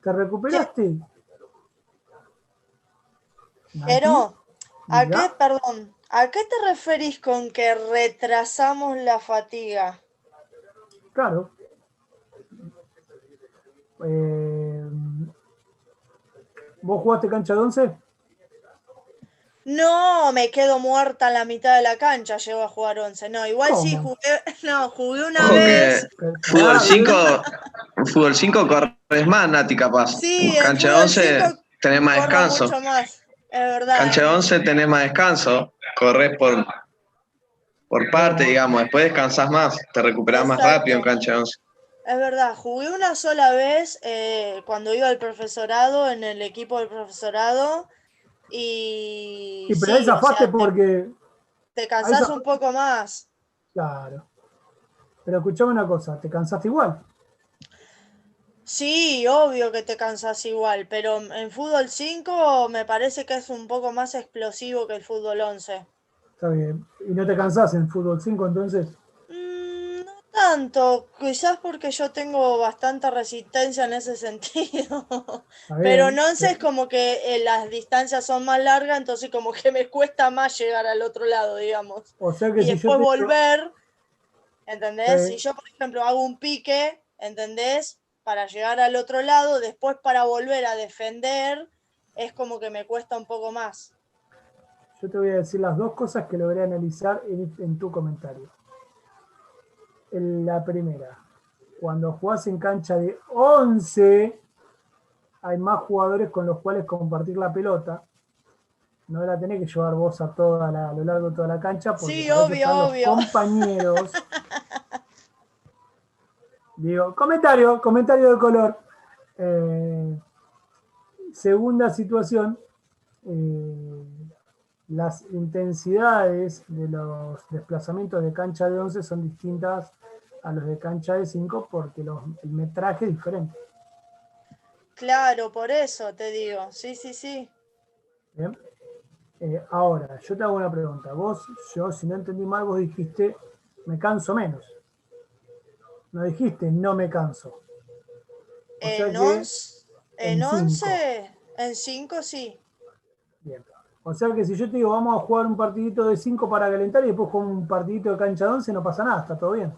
Speaker 1: ¿Te recuperaste?
Speaker 6: Pero, ¿a qué te referís con que retrasamos la fatiga?
Speaker 1: Claro. ¿Vos jugaste cancha de 11?
Speaker 6: No, me quedo muerta en la mitad de la cancha, llego a jugar 11. No, igual
Speaker 1: ¿Cómo?
Speaker 6: sí jugué una
Speaker 10: Ojo
Speaker 6: vez.
Speaker 10: que fútbol 5 corres más, Nati, capaz.
Speaker 6: Sí, en
Speaker 10: Cancha de
Speaker 6: fútbol
Speaker 10: 11
Speaker 6: 5
Speaker 10: tenés más
Speaker 6: corro
Speaker 10: descanso.
Speaker 6: mucho más, es verdad.
Speaker 10: Cancha de 11 tenés más descanso. Corres por parte, digamos. Después descansás más. Te recuperás más
Speaker 6: Exacto.
Speaker 10: rápido en cancha de 11.
Speaker 6: Es verdad, jugué una sola vez cuando iba al profesorado, en el equipo del profesorado. Y
Speaker 1: pero ahí
Speaker 6: sí,
Speaker 1: zafaste porque...
Speaker 6: te cansás un poco más.
Speaker 1: Claro. Pero escuchame una cosa, ¿te cansaste igual?
Speaker 6: Sí, obvio que te cansás igual, pero en fútbol 5 me parece que es un poco más explosivo que el fútbol 11.
Speaker 1: Está bien. ¿Y no te cansás en fútbol 5 entonces?
Speaker 6: No tanto, quizás porque yo tengo bastante resistencia en ese sentido. Pero en 11 es como que las distancias son más largas, entonces como que me cuesta más llegar al otro lado, digamos.
Speaker 1: O sea que
Speaker 6: y
Speaker 1: si
Speaker 6: después
Speaker 1: yo
Speaker 6: volver, ¿entendés?
Speaker 1: Sí.
Speaker 6: Si yo, por ejemplo, hago un pique, ¿entendés? Para llegar al otro lado, después para volver a defender, es como que me cuesta un poco más.
Speaker 1: Yo te voy a decir las dos cosas que logré analizar en tu comentario. La primera, cuando jugás en cancha de 11, hay más jugadores con los cuales compartir la pelota. No la tenés que llevar vos a lo largo de toda la cancha, porque
Speaker 6: Sí,
Speaker 1: para eso están los
Speaker 6: obvio.
Speaker 1: compañeros. Digo, comentario de color. Segunda situación, las intensidades de los desplazamientos de cancha de 11 son distintas a los de cancha de 5 porque el metraje es diferente.
Speaker 6: Claro, por eso te digo. Sí, sí, sí.
Speaker 1: ¿Bien? Ahora, yo te hago una pregunta. Yo, si no entendí mal, vos dijiste, me canso menos. No dijiste, no me canso. O sea
Speaker 6: En
Speaker 1: que
Speaker 6: 11,
Speaker 1: en
Speaker 6: en
Speaker 1: 5.
Speaker 6: 11, en 5 sí.
Speaker 1: Bien. O sea que si yo te digo, vamos a jugar un partidito de 5 para calentar y después jugar un partidito de cancha de 11, no pasa nada, está todo bien.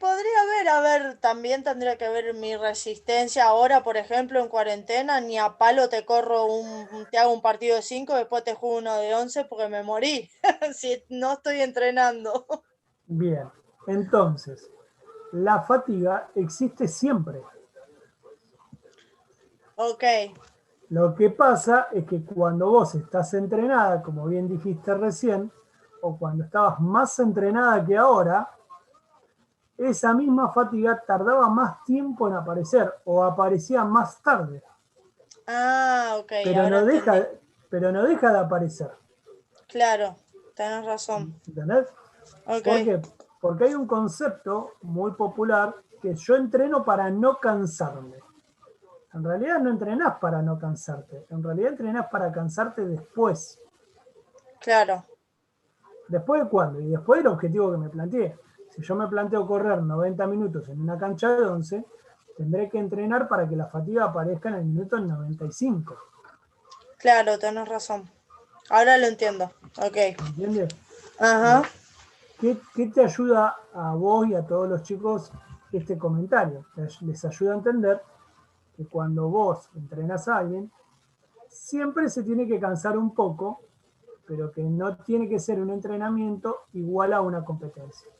Speaker 6: Podría haber, también tendría que ver mi resistencia ahora, por ejemplo, en cuarentena, ni a palo te te hago un partido de 5, después te juego uno de 11 porque me morí, si no estoy entrenando.
Speaker 1: Bien. Entonces, la fatiga existe siempre.
Speaker 6: Ok.
Speaker 1: Lo que pasa es que cuando vos estás entrenada, como bien dijiste recién, o cuando estabas más entrenada que ahora, esa misma fatiga tardaba más tiempo en aparecer o aparecía más tarde.
Speaker 6: Ah, ok,
Speaker 1: Pero
Speaker 6: ahora
Speaker 1: no
Speaker 6: entendí.
Speaker 1: deja de aparecer.
Speaker 6: Claro, tenés razón.
Speaker 1: ¿Entendés?
Speaker 6: Ok,
Speaker 1: ¿Por qué? Porque hay un concepto muy popular que yo entreno para no cansarme. En realidad no entrenás para no cansarte, en realidad entrenás para cansarte después.
Speaker 6: claro.
Speaker 1: ¿Después de cuándo? Y después del objetivo que me planteé. Si yo me planteo correr 90 minutos en una cancha de 11, tendré que entrenar para que la fatiga aparezca en el minuto 95.
Speaker 6: Claro, tenés razón. Ahora lo entiendo. Ok.
Speaker 1: ¿Entiendes?
Speaker 6: Ajá.
Speaker 1: ¿Qué te ayuda a vos y a todos los chicos este comentario? Les ayuda a entender que cuando vos entrenas a alguien, siempre se tiene que cansar un poco, pero que no tiene que ser un entrenamiento igual a una competencia.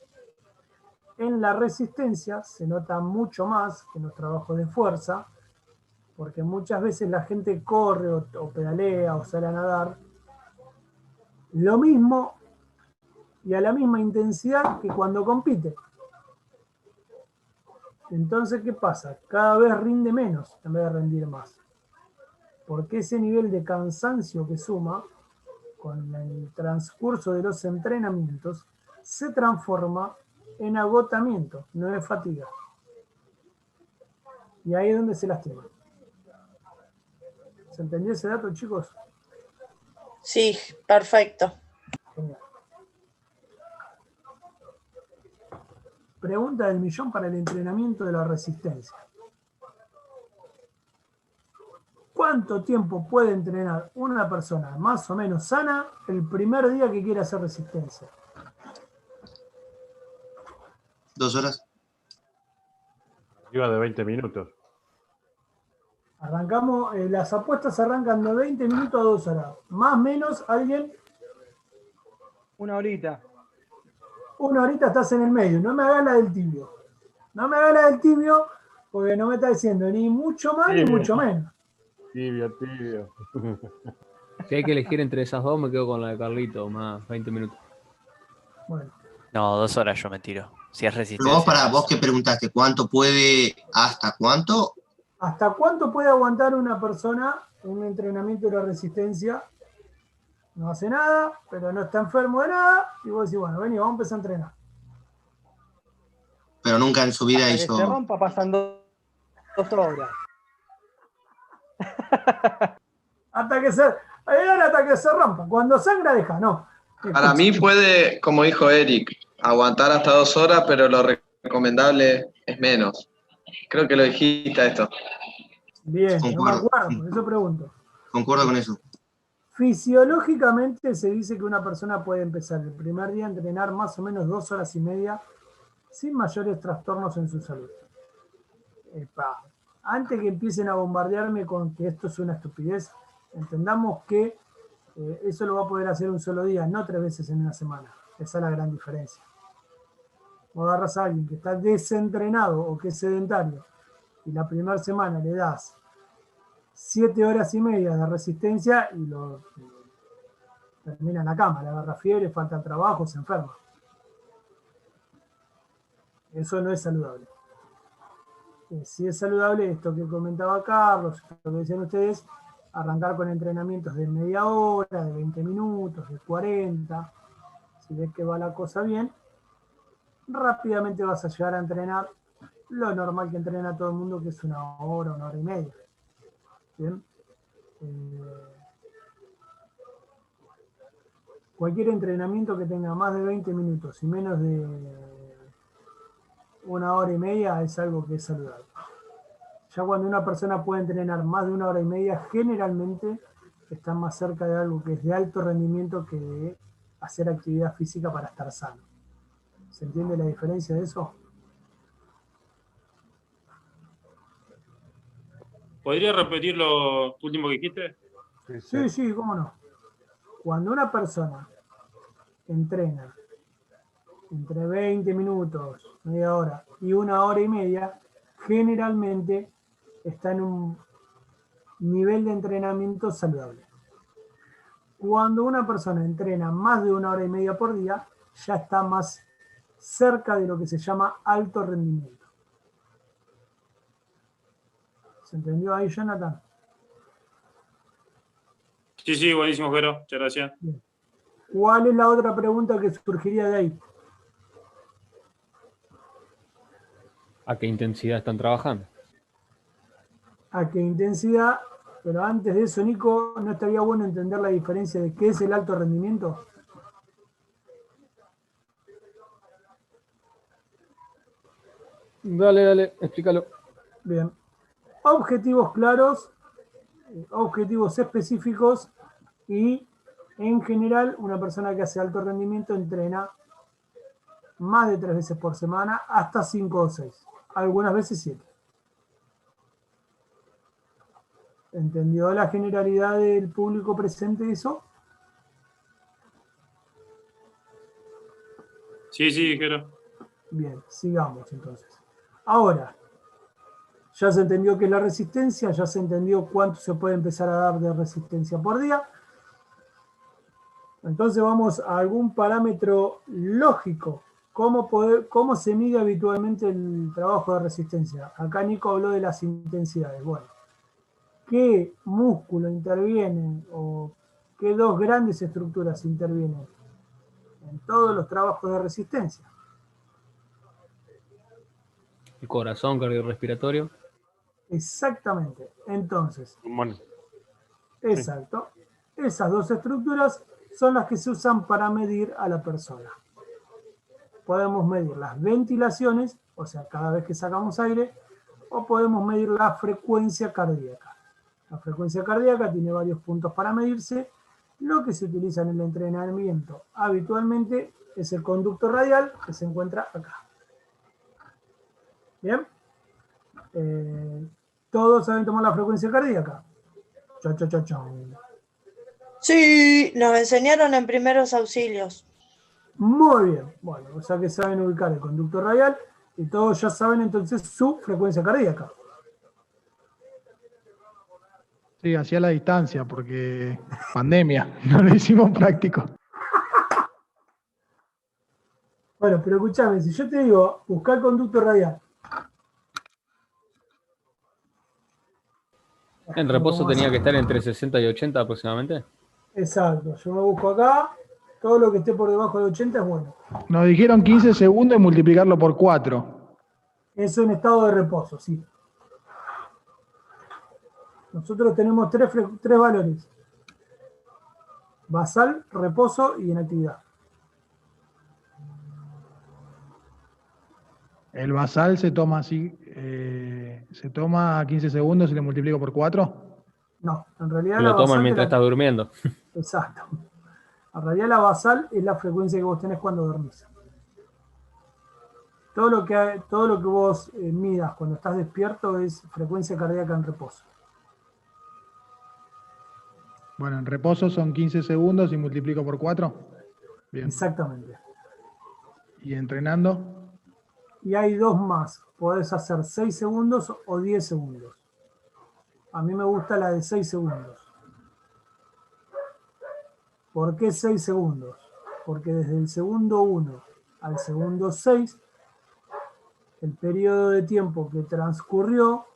Speaker 1: En la resistencia se nota mucho más que en los trabajos de fuerza, porque muchas veces la gente corre o pedalea o sale a nadar lo mismo y a la misma intensidad que cuando compite. Entonces, ¿qué pasa? Cada vez rinde menos en vez de rendir más. Porque ese nivel de cansancio que suma con el transcurso de los entrenamientos se transforma en agotamiento, no es fatiga. Y ahí es donde se lastima. ¿Se entendió ese dato, chicos?
Speaker 6: Sí, perfecto.
Speaker 1: Genial. Pregunta del millón para el entrenamiento de la resistencia. ¿Cuánto tiempo puede entrenar una persona más o menos sana el primer día que quiere hacer resistencia?
Speaker 8: 2 horas.
Speaker 4: Iba de 20 minutos.
Speaker 1: Arrancamos, las apuestas arrancan de 20 minutos a 2 horas. Más o menos, alguien,
Speaker 2: Una horita.
Speaker 1: una horita estás en el medio. No me hagas la del tibio. No me hagas la del tibio porque no me está diciendo ni mucho más ni mucho menos.
Speaker 4: Tibio, tibio.
Speaker 3: Si hay que elegir entre esas dos, me quedo con la de Carlito, más 20 minutos.
Speaker 1: Bueno.
Speaker 11: No, 2 horas yo me tiro. Si es
Speaker 8: Pero
Speaker 11: resistencia.
Speaker 8: vos que preguntaste, ¿cuánto puede, hasta cuánto?
Speaker 1: ¿Hasta cuánto puede aguantar una persona un entrenamiento de la resistencia? No hace nada, pero no está enfermo de nada. Y vos decís, bueno, vení, vamos a empezar a entrenar.
Speaker 8: Pero nunca en su vida
Speaker 2: Hasta que
Speaker 8: hizo.
Speaker 2: se rompa pasan 2 horas.
Speaker 1: hasta que se rompa. Cuando sangra, deja, no.
Speaker 10: Para mí puede, como dijo Eric, aguantar hasta 2 horas, pero lo recomendable es menos. Creo que lo dijiste a esto.
Speaker 1: Bien, no me
Speaker 8: Concuerdo.
Speaker 1: acuerdo, por eso pregunto.
Speaker 8: Concuerdo con eso.
Speaker 1: Fisiológicamente se dice que una persona puede empezar el primer día a entrenar más o menos 2 horas y media sin mayores trastornos en su salud. Antes que empiecen a bombardearme con que esto es una estupidez, entendamos que eso lo va a poder hacer un solo día, no 3 veces en una semana. Esa es la gran diferencia. Vos agarras a alguien que está desentrenado o que es sedentario y la primera semana le das 7 horas y media de resistencia y lo termina en la cama, le agarra fiebre, falta el trabajo, se enferma. Eso no es saludable. Si es saludable esto que comentaba Carlos, esto que decían ustedes, arrancar con entrenamientos de media hora, de 20 minutos, de 40. Si ves que va la cosa bien, rápidamente vas a llegar a entrenar lo normal que entrena todo el mundo, que es una hora y media. ¿Bien? Cualquier entrenamiento que tenga más de 20 minutos y menos de una hora y media es algo que es saludable. Ya cuando una persona puede entrenar más de una hora y media, generalmente está más cerca de algo que es de alto rendimiento que de hacer actividad física para estar sano. ¿Se entiende la diferencia de eso?
Speaker 7: ¿Podría repetir lo último que dijiste?
Speaker 1: Sí, cómo no. Cuando una persona entrena entre 20 minutos, media hora y una hora y media, generalmente está en un nivel de entrenamiento saludable. Cuando una persona entrena más de una hora y media por día, ya está más cerca de lo que se llama alto rendimiento. ¿Se entendió ahí, Jonathan?
Speaker 7: Sí, buenísimo, Jero. Muchas gracias.
Speaker 1: Bien. ¿Cuál es la otra pregunta que surgiría de ahí?
Speaker 3: ¿A qué intensidad están trabajando?
Speaker 1: ¿A qué intensidad? Pero antes de eso, Nico, ¿no estaría bueno entender la diferencia de qué es el alto rendimiento?
Speaker 3: Dale, explícalo.
Speaker 1: Bien. Objetivos claros, objetivos específicos y, en general, una persona que hace alto rendimiento entrena más de 3 veces por semana, hasta 5 o 6. Algunas veces 7. ¿Entendió la generalidad del público presente eso?
Speaker 7: Sí, Jero.
Speaker 1: Bien, sigamos entonces. Ahora, ya se entendió qué es la resistencia, ya se entendió cuánto se puede empezar a dar de resistencia por día. Entonces vamos a algún parámetro lógico. ¿Cómo se mide habitualmente el trabajo de resistencia? Acá Nico habló de las intensidades. Bueno, ¿qué músculo interviene o qué dos grandes estructuras intervienen en todos los trabajos de resistencia?
Speaker 3: El corazón cardiorrespiratorio.
Speaker 1: Exactamente. Entonces,
Speaker 4: Bueno,
Speaker 1: exacto. Esas dos estructuras son las que se usan para medir a la persona. Podemos medir las ventilaciones, o sea, cada vez que sacamos aire, o podemos medir la frecuencia cardíaca. La frecuencia cardíaca tiene varios puntos para medirse. Lo que se utiliza en el entrenamiento habitualmente es el conducto radial, que se encuentra acá. ¿Bien? ¿Todos saben tomar la frecuencia cardíaca?
Speaker 6: Sí, nos enseñaron en primeros auxilios.
Speaker 1: Muy bien. Bueno, o sea que saben ubicar el conducto radial y todos ya saben entonces su frecuencia cardíaca.
Speaker 9: Sí, hacia la distancia, porque pandemia, no lo hicimos práctico.
Speaker 1: Bueno, pero escúchame, si yo te digo, buscar el conducto radial.
Speaker 3: En reposo tenía que estar entre 60 y 80 aproximadamente.
Speaker 1: Exacto, yo me busco acá, todo lo que esté por debajo de 80 es bueno.
Speaker 9: Nos dijeron 15 segundos y multiplicarlo por 4.
Speaker 1: Eso en estado de reposo, sí. Nosotros tenemos tres valores. Basal, reposo y inactividad.
Speaker 9: El basal se toma así, se toma a 15 segundos y le multiplico por 4.
Speaker 1: No, en realidad
Speaker 3: Lo toman mientras estás durmiendo.
Speaker 1: Exacto. En realidad la basal es la frecuencia que vos tenés cuando dormís. Todo lo que vos midas cuando estás despierto es frecuencia cardíaca en reposo.
Speaker 9: Bueno, en reposo son 15 segundos y multiplico por 4. Bien.
Speaker 1: Exactamente.
Speaker 9: ¿Y entrenando?
Speaker 1: Y hay dos más. Podés hacer 6 segundos o 10 segundos. A mí me gusta la de 6 segundos. ¿Por qué 6 segundos? Porque desde el segundo 1 al segundo 6, el periodo de tiempo que transcurrió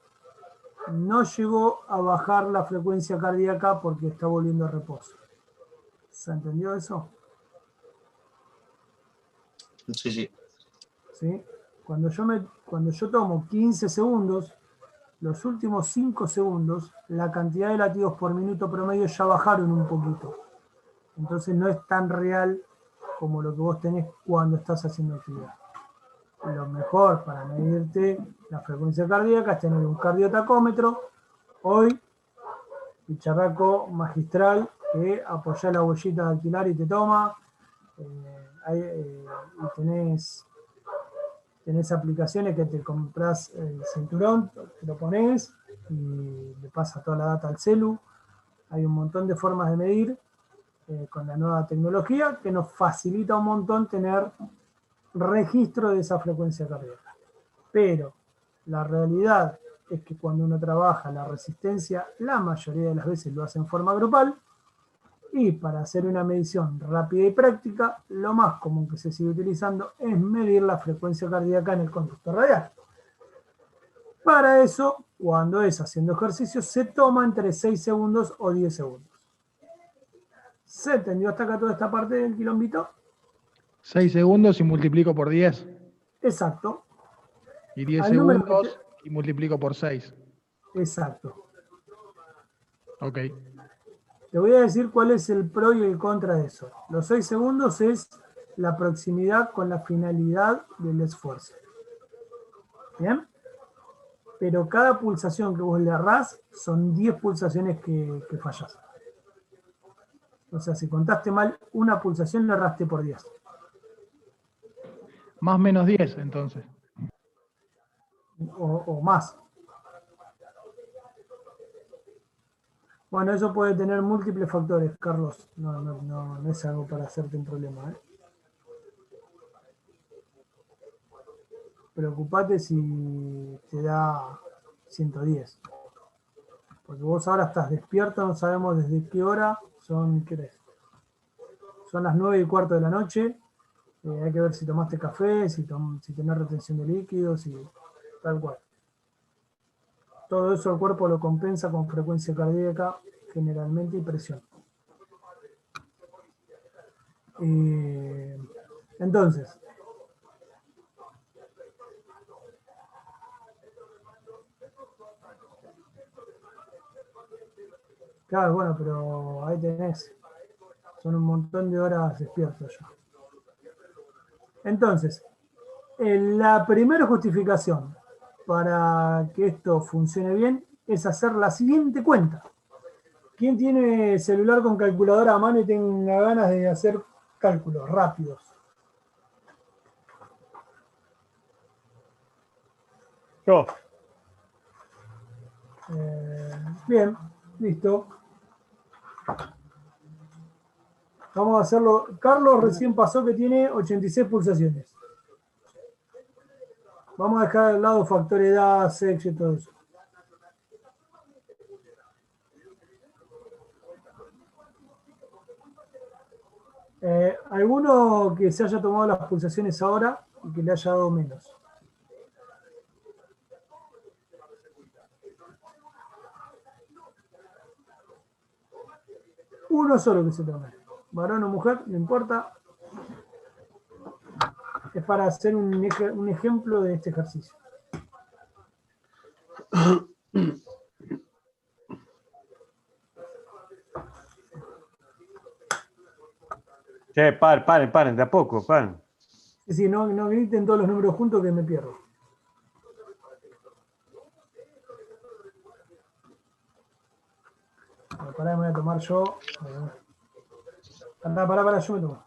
Speaker 1: no llegó a bajar la frecuencia cardíaca porque está volviendo a reposo. ¿Se entendió eso?
Speaker 8: Sí, sí.
Speaker 1: ¿Sí? Cuando yo tomo 15 segundos, los últimos 5 segundos, la cantidad de latidos por minuto promedio ya bajaron un poquito. Entonces no es tan real como lo que vos tenés cuando estás haciendo actividad. Lo mejor para medirte la frecuencia cardíaca es tener un cardiotacómetro. Hoy, bicharraco magistral que apoya la huellita dactilar y te toma. Y tenés aplicaciones que te compras el cinturón, te lo pones y le pasa toda la data al celu. Hay un montón de formas de medir con la nueva tecnología que nos facilita un montón tener registro de esa frecuencia cardíaca. Pero la realidad es que cuando uno trabaja la resistencia, la mayoría de las veces lo hace en forma grupal, y para hacer una medición rápida y práctica, lo más común que se sigue utilizando es medir la frecuencia cardíaca en el conducto radial. Para eso, cuando es haciendo ejercicio, se toma entre 6 segundos o 10 segundos. ¿Se entendió hasta acá toda esta parte del quilombito?
Speaker 9: 6 segundos y multiplico por 10.
Speaker 1: Exacto.
Speaker 9: Y 10 segundos y multiplico por 6.
Speaker 1: Exacto.
Speaker 9: Ok.
Speaker 1: Te voy a decir cuál es el pro y el contra de eso. Los 6 segundos es la proximidad con la finalidad del esfuerzo. ¿Bien? Pero cada pulsación que vos le errás son 10 pulsaciones que fallás. O sea, si contaste mal una pulsación, le erraste por 10.
Speaker 9: Más menos 10, entonces.
Speaker 1: O más. Bueno, eso puede tener múltiples factores, Carlos. No es algo para hacerte un problema, ¿eh? Preocupate si te da 110. Porque vos ahora estás despierto, no sabemos desde qué hora son, ¿qué es? Son las 9:15 de la noche. Hay que ver si tomaste café, si tenés retención de líquidos y tal cual. Todo eso el cuerpo lo compensa con frecuencia cardíaca generalmente y presión. Entonces, claro, bueno, pero ahí tenés. Son un montón de horas despierto yo. Entonces, la primera justificación para que esto funcione bien es hacer la siguiente cuenta. ¿Quién tiene celular con calculadora a mano y tenga ganas de hacer cálculos rápidos?
Speaker 4: Yo.
Speaker 1: Bien, listo. Vamos a hacerlo. Carlos recién pasó que tiene 86 pulsaciones. Vamos a dejar de lado factor edad, sexo y todo eso. ¿Alguno que se haya tomado las pulsaciones ahora y que le haya dado menos? Uno solo que se tome. Varón o mujer, no importa. Es para hacer un ejemplo de este ejercicio.
Speaker 4: Che, paren, de a poco, paren.
Speaker 1: Sí, no griten todos los números juntos que me pierdo. Pará, me voy a tomar yo. Pará, yo me tomo.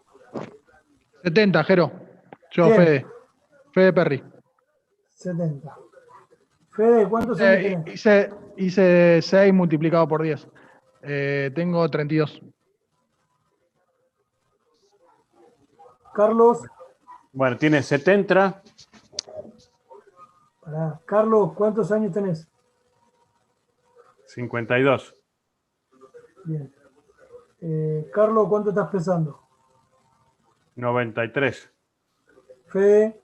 Speaker 9: 70, Jero. Yo,
Speaker 1: Bien.
Speaker 9: Fede Perry.
Speaker 1: 70. Fede, ¿cuántos años tenés?
Speaker 9: Hice 6 multiplicado por 10. Tengo 32.
Speaker 1: Carlos.
Speaker 4: Bueno, tiene 70.
Speaker 1: Pará. Carlos, ¿cuántos años tenés?
Speaker 4: 52.
Speaker 1: Bien. Carlos, ¿cuánto estás pesando?
Speaker 4: 93.
Speaker 1: Fede.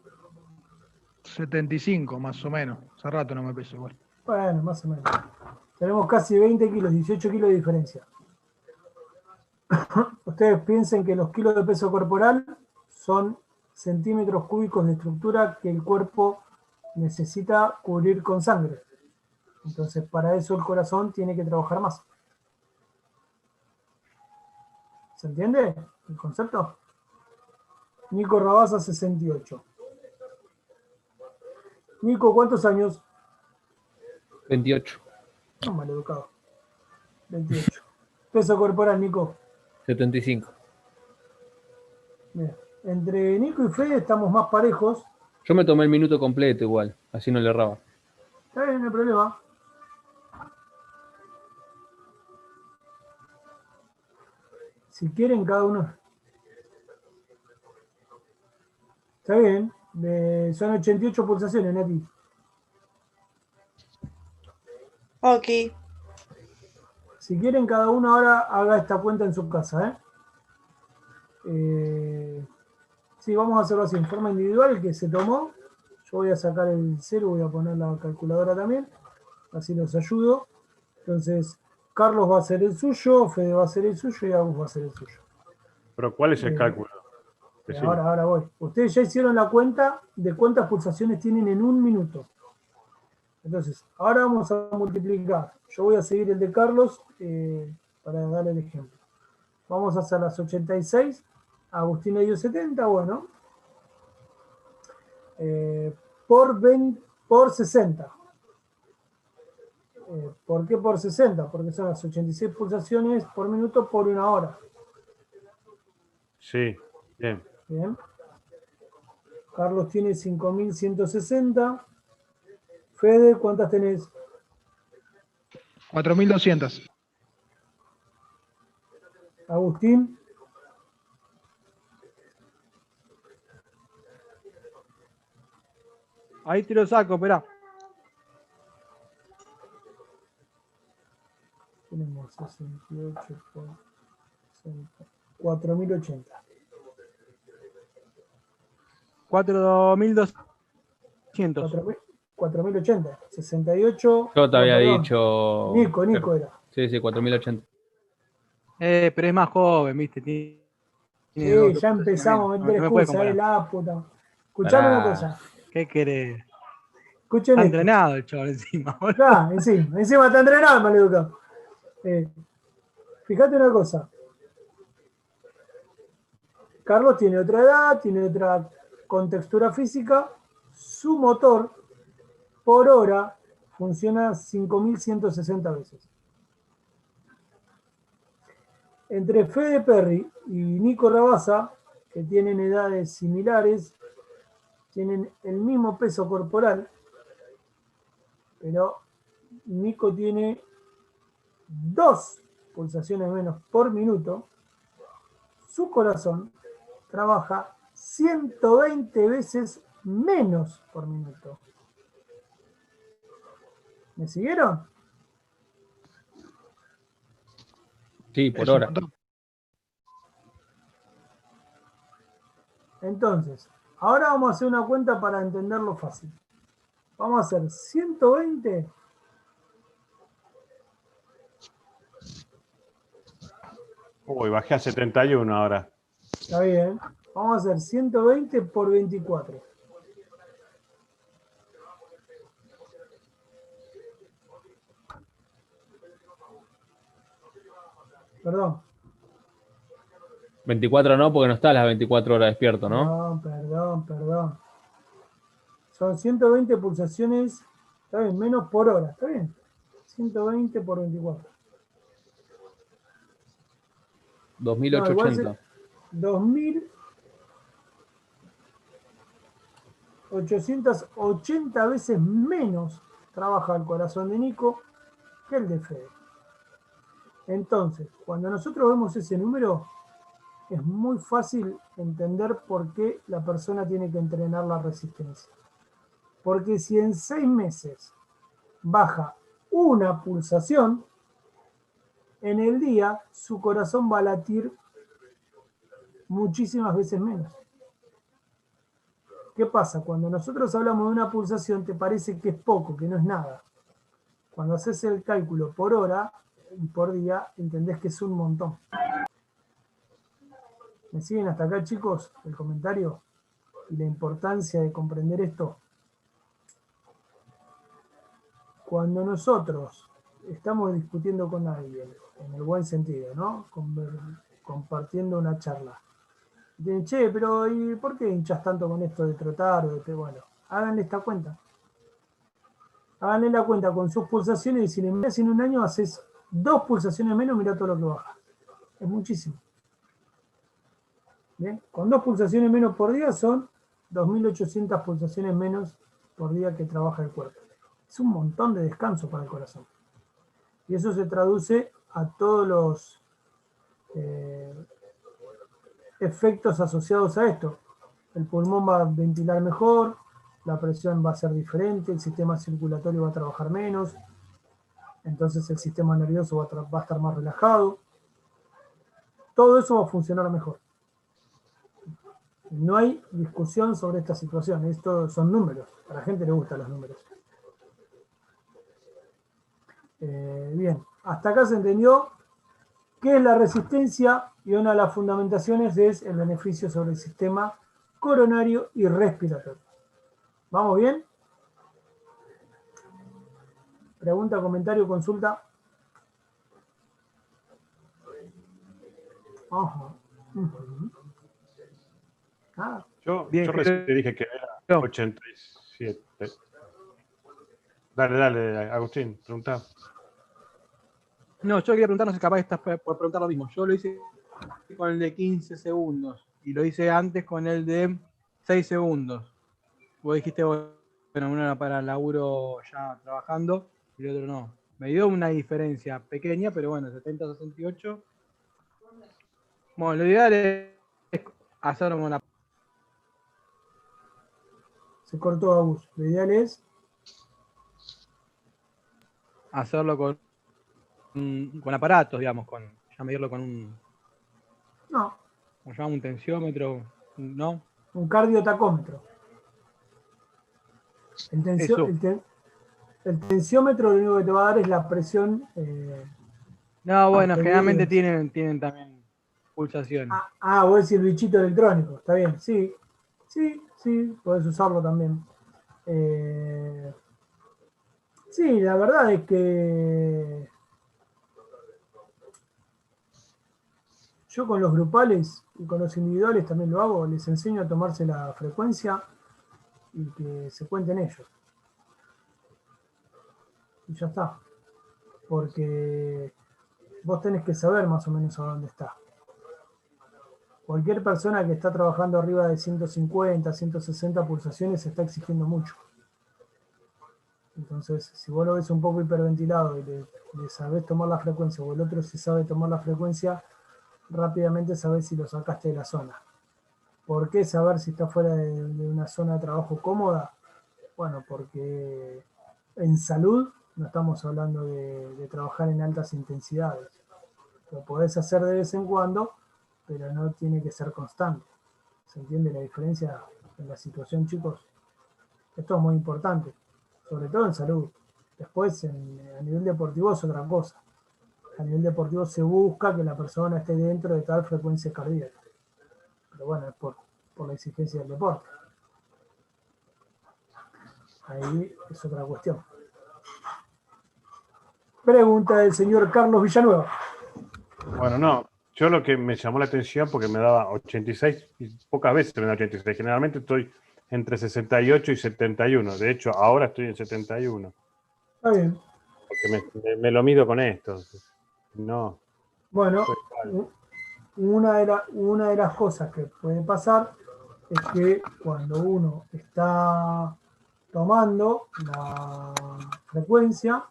Speaker 9: 75, más o menos. Hace rato no me peso igual.
Speaker 1: Bueno, más o menos. Tenemos casi 20 kilos, 18 kilos de diferencia. Ustedes piensen que los kilos de peso corporal son centímetros cúbicos de estructura que el cuerpo necesita cubrir con sangre. Entonces, para eso el corazón tiene que trabajar más. ¿Se entiende el concepto? Nico Rabasa, 68. Nico, ¿cuántos años?
Speaker 3: 28.
Speaker 1: No, maleducado. 28. Peso corporal, Nico.
Speaker 3: 75.
Speaker 1: Mira, entre Nico y Fede estamos más parejos.
Speaker 3: Yo me tomé el minuto completo igual, así no le erraba.
Speaker 1: Está bien, no hay problema. Si quieren, cada uno. Está bien. Son 88 pulsaciones, Nati.
Speaker 6: Ok.
Speaker 1: Si quieren, cada uno ahora haga esta cuenta en su casa. Sí, vamos a hacerlo así, en forma individual, el que se tomó. Yo voy a sacar el cero, voy a poner la calculadora también. Así los ayudo. Entonces, Carlos va a hacer el suyo, Fede va a hacer el suyo y Agus va a hacer el suyo.
Speaker 4: Pero ¿cuál es el cálculo?
Speaker 1: Ahora voy. Ustedes ya hicieron la cuenta de cuántas pulsaciones tienen en un minuto. Entonces, ahora vamos a multiplicar. Yo voy a seguir el de Carlos para darle el ejemplo. Vamos a hacer las 86. Agustín le dio 70, bueno. Por 60. ¿Por qué por 60? Porque son las 86 pulsaciones por minuto por una hora.
Speaker 4: Sí, bien.
Speaker 1: Bien. Carlos tiene 5.160. Fede, ¿cuántas tenés?
Speaker 9: 4.200.
Speaker 1: Agustín.
Speaker 2: Ahí te lo saco, esperá.
Speaker 1: Tenemos 68 por 60. 4.080.
Speaker 2: 4.200.
Speaker 1: 4.080. 68.
Speaker 3: Yo te había
Speaker 1: perdón.
Speaker 3: dicho.
Speaker 1: Nico era.
Speaker 3: Sí, 4.080.
Speaker 2: Pero es más joven, ¿viste?
Speaker 1: Sí, ya empezamos a meter excusas, la puta. Escuchame una cosa.
Speaker 2: ¿Qué querés?
Speaker 1: Escuchen
Speaker 2: Está
Speaker 1: esto.
Speaker 2: entrenado el chaval encima.
Speaker 1: Ah, encima está entrenado el maleducado. Fíjate una cosa. Carlos tiene otra edad, tiene otra contextura física. Su motor por hora funciona 5.160 veces. Entre Fede Perry y Nico Rabasa, que tienen edades similares, tienen el mismo peso corporal, pero Nico tiene 2 pulsaciones menos por minuto. Su corazón trabaja 120 veces menos por minuto. ¿Me siguieron?
Speaker 3: Sí, por hora.
Speaker 1: Entonces, ahora vamos a hacer una cuenta para entenderlo fácil. Vamos a hacer 120
Speaker 4: Uy, bajé a 71 ahora.
Speaker 1: Está bien. Vamos a hacer 120 por 24. Perdón.
Speaker 3: 24 no, porque no está a las 24 horas despierto, ¿no?
Speaker 1: Perdón. Son 120 pulsaciones, está bien, menos por hora, está bien. 120 por 24.
Speaker 3: 2.880.
Speaker 1: 2.880 veces menos trabaja el corazón de Nico que el de Fede. Entonces, cuando nosotros vemos ese número, es muy fácil entender por qué la persona tiene que entrenar la resistencia. Porque si en 6 meses baja una pulsación, en el día su corazón va a latir muchísimas veces menos. ¿Qué pasa? Cuando nosotros hablamos de una pulsación, te parece que es poco, que no es nada. Cuando haces el cálculo por hora y por día, entendés que es un montón. ¿Me siguen hasta acá, chicos? El comentario y la importancia de comprender esto. Cuando nosotros estamos discutiendo con alguien, en el buen sentido, ¿no? Compartiendo una charla. Dicen, che, pero ¿y por qué hinchas tanto con esto de trotar? Bueno, háganle esta cuenta. Háganle la cuenta con sus pulsaciones y si le miras en un año haces 2 pulsaciones menos, mirá todo lo que baja. Es muchísimo. ¿Bien? Con 2 pulsaciones menos por día son 2.800 pulsaciones menos por día que trabaja el cuerpo. Es un montón de descanso para el corazón. Y eso se traduce a todos los efectos asociados a esto. El pulmón va a ventilar mejor, la presión va a ser diferente, el sistema circulatorio va a trabajar menos, entonces el sistema nervioso va a estar más relajado. Todo eso va a funcionar mejor. No hay discusión sobre esta situación, esto son números, a la gente le gustan los números. Bien, hasta acá se entendió qué es la resistencia y una de las fundamentaciones es el beneficio sobre el sistema coronario y respiratorio. ¿Vamos bien? Pregunta, comentario, consulta. Ajá.
Speaker 4: Yo
Speaker 2: Bien,
Speaker 4: recién te dije que era 87. Dale, Agustín, preguntá.
Speaker 2: No, yo quería preguntar, no sé, capaz estás por preguntar lo mismo. Yo lo hice con el de 15 segundos y lo hice antes con el de 6 segundos. Vos dijiste, bueno, uno era para laburo ya trabajando y el otro no. Me dio una diferencia pequeña, pero bueno, 70 a 68. Bueno, lo ideal es hacerlo con la...
Speaker 1: Se cortó Agus. Lo ideal es
Speaker 2: hacerlo con aparatos, digamos, ya medirlo con un...
Speaker 1: No.
Speaker 2: ¿Cómo se llama? Un tensiómetro, ¿no?
Speaker 1: Un cardiotacómetro. El tensiómetro lo único que te va a dar es la presión.
Speaker 2: No, bueno, generalmente tienen también pulsaciones.
Speaker 1: Vos decís el bichito electrónico, está bien, sí, podés usarlo también. Sí, la verdad es que yo con los grupales y con los individuales también lo hago, les enseño a tomarse la frecuencia y que se cuenten ellos. Y ya está. Porque vos tenés que saber más o menos a dónde está. Cualquier persona que está trabajando arriba de 150, 160 pulsaciones se está exigiendo mucho. Entonces, si vos lo ves un poco hiperventilado y le sabés tomar la frecuencia, o el otro sí sabe tomar la frecuencia, rápidamente sabés si lo sacaste de la zona. ¿Por qué saber si está fuera de una zona de trabajo cómoda? Bueno, porque en salud no estamos hablando de trabajar en altas intensidades. Lo podés hacer de vez en cuando, pero no tiene que ser constante. ¿Se entiende la diferencia en la situación, chicos? Esto es muy importante, sobre todo en salud. Después, a nivel deportivo es otra cosa. A nivel deportivo se busca que la persona esté dentro de tal frecuencia cardíaca. Pero bueno, es por la exigencia del deporte. Ahí es otra cuestión. Pregunta del señor Carlos Villanueva.
Speaker 4: Bueno, no. Yo lo que me llamó la atención porque me daba 86 y pocas veces me da 86. Generalmente estoy entre 68 y 71. De hecho, ahora estoy en 71.
Speaker 1: Está bien.
Speaker 4: Porque me lo mido con esto. No.
Speaker 1: Bueno, una de las cosas que puede pasar es que cuando uno está tomando la frecuencia,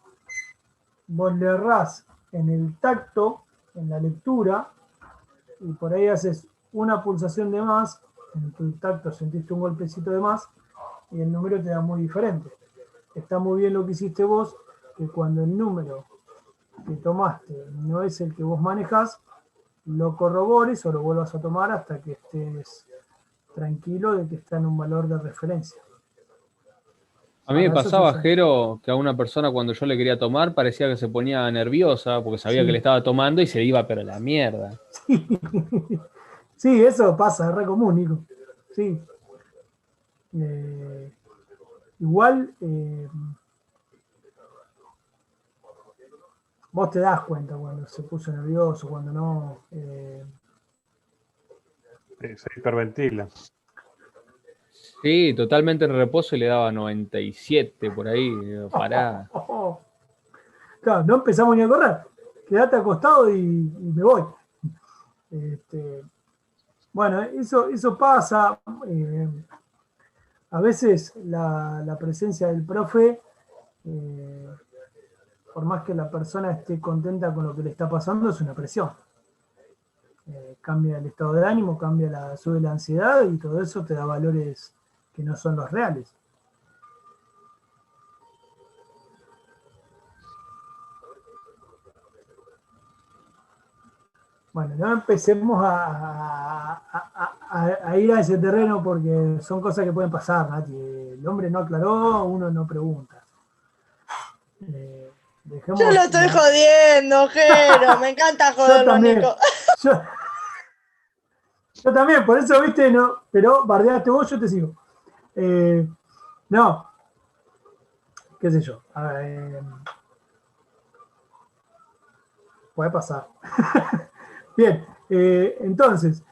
Speaker 1: vos le errás en el tacto, en la lectura, y por ahí haces una pulsación de más, en tu tacto sentiste un golpecito de más, y el número te da muy diferente. Está muy bien lo que hiciste vos, que cuando el número que tomaste no es el que vos manejás, lo corrobores o lo vuelvas a tomar hasta que estés tranquilo de que está en un valor de referencia.
Speaker 3: A mí me
Speaker 1: Para eso
Speaker 3: pasaba,
Speaker 1: se usa.
Speaker 3: Jero, que a una persona cuando yo le quería tomar parecía que se ponía nerviosa porque sabía
Speaker 1: Sí.
Speaker 3: que le estaba tomando y se iba, pero a la mierda.
Speaker 1: Sí, eso pasa, es re común, Nico. Sí. Igual, vos te das cuenta cuando se puso nervioso, cuando no.
Speaker 4: Se hiperventila.
Speaker 3: Sí, totalmente en reposo y le daba 97 por ahí. Digo, pará.
Speaker 1: Claro, no empezamos ni a correr. Quedate acostado y me voy. Bueno, eso pasa. A veces la presencia del profe, por más que la persona esté contenta con lo que le está pasando, es una presión. Cambia el estado de ánimo, sube la ansiedad y todo eso te da valores que no son los reales. Bueno, no empecemos a ir a ese terreno porque son cosas que pueden pasar, Nati. El hombre no aclaró, uno no pregunta.
Speaker 6: Yo lo estoy jodiendo, Jero. Me encanta joderlo, Nico.
Speaker 1: Yo también, por eso, viste, no, pero bardeaste vos, yo te sigo. No, qué sé yo. Puede pasar. Bien, entonces,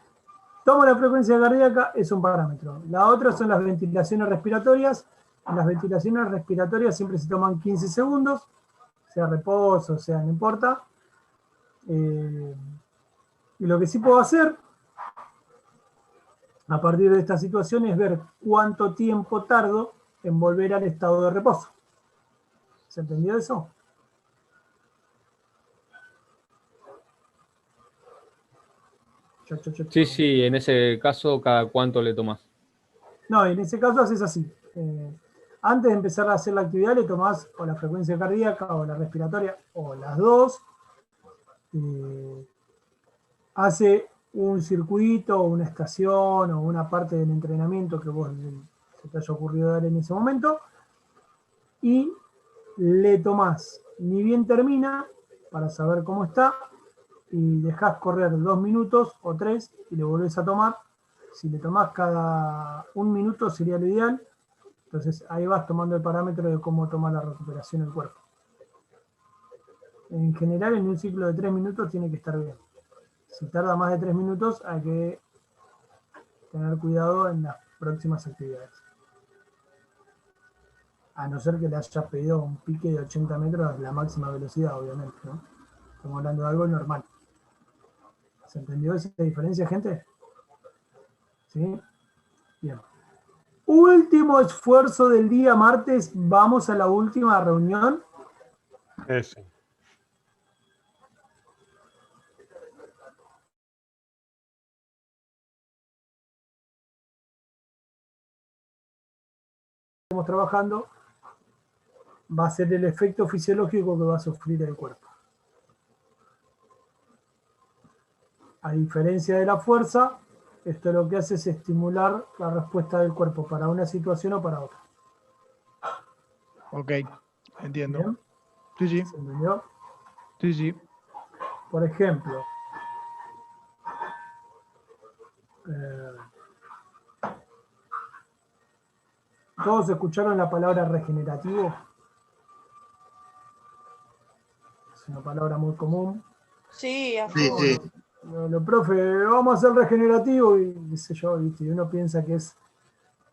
Speaker 1: tomo la frecuencia cardíaca, es un parámetro. La otra son las ventilaciones respiratorias. En las ventilaciones respiratorias siempre se toman 15 segundos, sea reposo, sea, no importa. Y lo que sí puedo hacer a partir de esta situación es ver cuánto tiempo tardo en volver al estado de reposo. ¿Se entendió eso?
Speaker 3: Sí, sí, en ese caso, ¿cada cuánto le tomás?
Speaker 1: No, en ese caso haces así. Antes de empezar a hacer la actividad le tomás o la frecuencia cardíaca o la respiratoria o las dos. Hace un circuito o una estación o una parte del entrenamiento que vos se te haya ocurrido dar en ese momento y le tomás ni bien termina para saber cómo está y dejás correr 2 minutos o 3 y le volvés a tomar. Si le tomás cada 1 minuto sería lo ideal. Entonces ahí vas tomando el parámetro de cómo toma la recuperación el cuerpo. En general en un ciclo de 3 minutos tiene que estar bien. Si tarda más de 3 minutos hay que tener cuidado en las próximas actividades. A no ser que le hayas pedido un pique de 80 metros la máxima velocidad, obviamente, ¿no? Estamos hablando de algo normal. ¿Se entendió esa diferencia, gente? ¿Sí? Bien. Último esfuerzo del día martes. Vamos a la última reunión.
Speaker 4: Ese.
Speaker 1: Estamos trabajando. Va a ser el efecto fisiológico que va a sufrir el cuerpo. A diferencia de la fuerza, esto lo que hace es estimular la respuesta del cuerpo para una situación o para otra.
Speaker 9: Ok, entiendo.
Speaker 1: ¿Bien?
Speaker 9: Sí, sí.
Speaker 1: ¿Se entendió?
Speaker 9: Sí, sí.
Speaker 1: Por ejemplo, ¿todos escucharon la palabra regenerativo? Es una palabra muy común.
Speaker 6: Sí,
Speaker 8: Sí.
Speaker 1: Los profe, vamos a hacer regenerativo y qué sé yo, ¿viste? Y uno piensa que el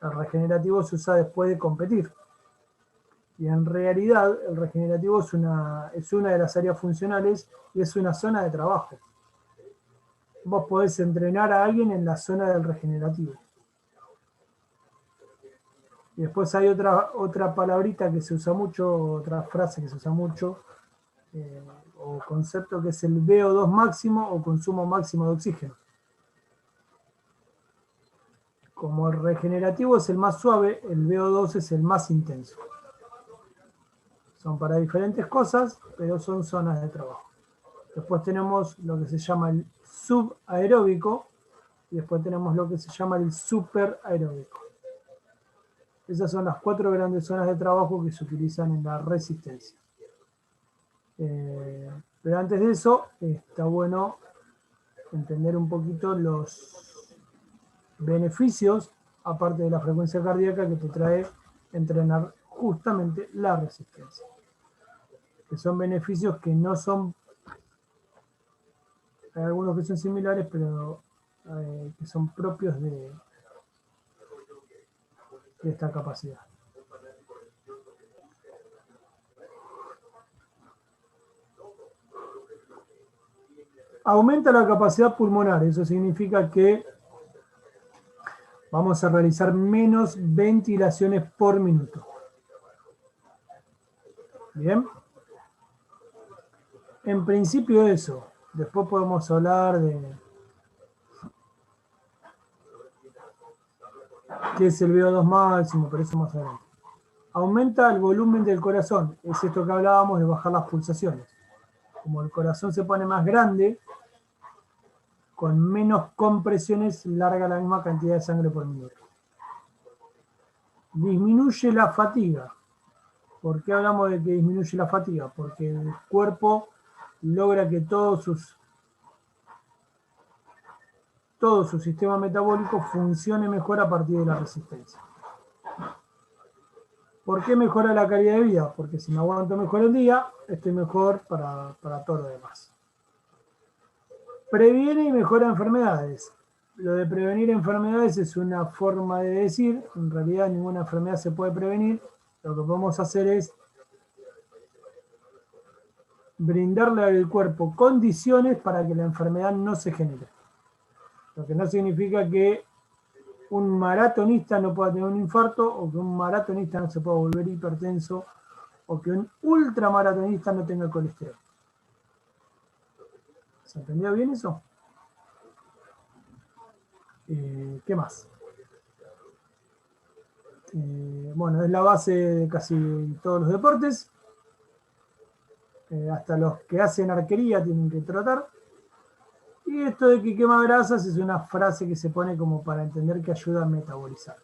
Speaker 1: regenerativo se usa después de competir. Y en realidad el regenerativo es una de las áreas funcionales y es una zona de trabajo. Vos podés entrenar a alguien en la zona del regenerativo. Y después hay otra palabrita que se usa mucho, otra frase que se usa mucho, o concepto que es el VO2 máximo o consumo máximo de oxígeno. Como el regenerativo es el más suave, el VO2 es el más intenso. Son para diferentes cosas, pero son zonas de trabajo. Después tenemos lo que se llama el subaeróbico y después tenemos lo que se llama el superaeróbico. Esas son las 4 grandes zonas de trabajo que se utilizan en la resistencia. Pero antes de eso, está bueno entender un poquito los beneficios, aparte de la frecuencia cardíaca, que te trae entrenar justamente la resistencia. Que son beneficios que no son, hay algunos que son similares, pero que son propios de esta capacidad. Aumenta la capacidad pulmonar, eso significa que vamos a realizar menos ventilaciones por minuto. Bien. En principio eso. Después podemos hablar de qué es el VO2 máximo, pero eso más adelante. Aumenta el volumen del corazón. Es esto que hablábamos de bajar las pulsaciones. Como el corazón se pone más grande, con menos compresiones larga la misma cantidad de sangre por minuto. Disminuye la fatiga. ¿Por qué hablamos de que disminuye la fatiga? Porque el cuerpo logra que todo su sistema metabólico funcione mejor a partir de la resistencia. ¿Por qué mejora la calidad de vida? Porque si me aguanto mejor el día, estoy mejor para todo lo demás. Previene y mejora enfermedades. Lo de prevenir enfermedades es una forma de decir, en realidad ninguna enfermedad se puede prevenir. Lo que podemos hacer es brindarle al cuerpo condiciones para que la enfermedad no se genere. Lo que no significa que un maratonista no pueda tener un infarto, o que un maratonista no se pueda volver hipertenso, o que un ultramaratonista no tenga colesterol. ¿Se entendió bien eso? ¿Qué más? Bueno, es la base de casi todos los deportes. Hasta los que hacen arquería tienen que trotar. Y esto de que quema grasas es una frase que se pone como para entender que ayuda a metabolizar.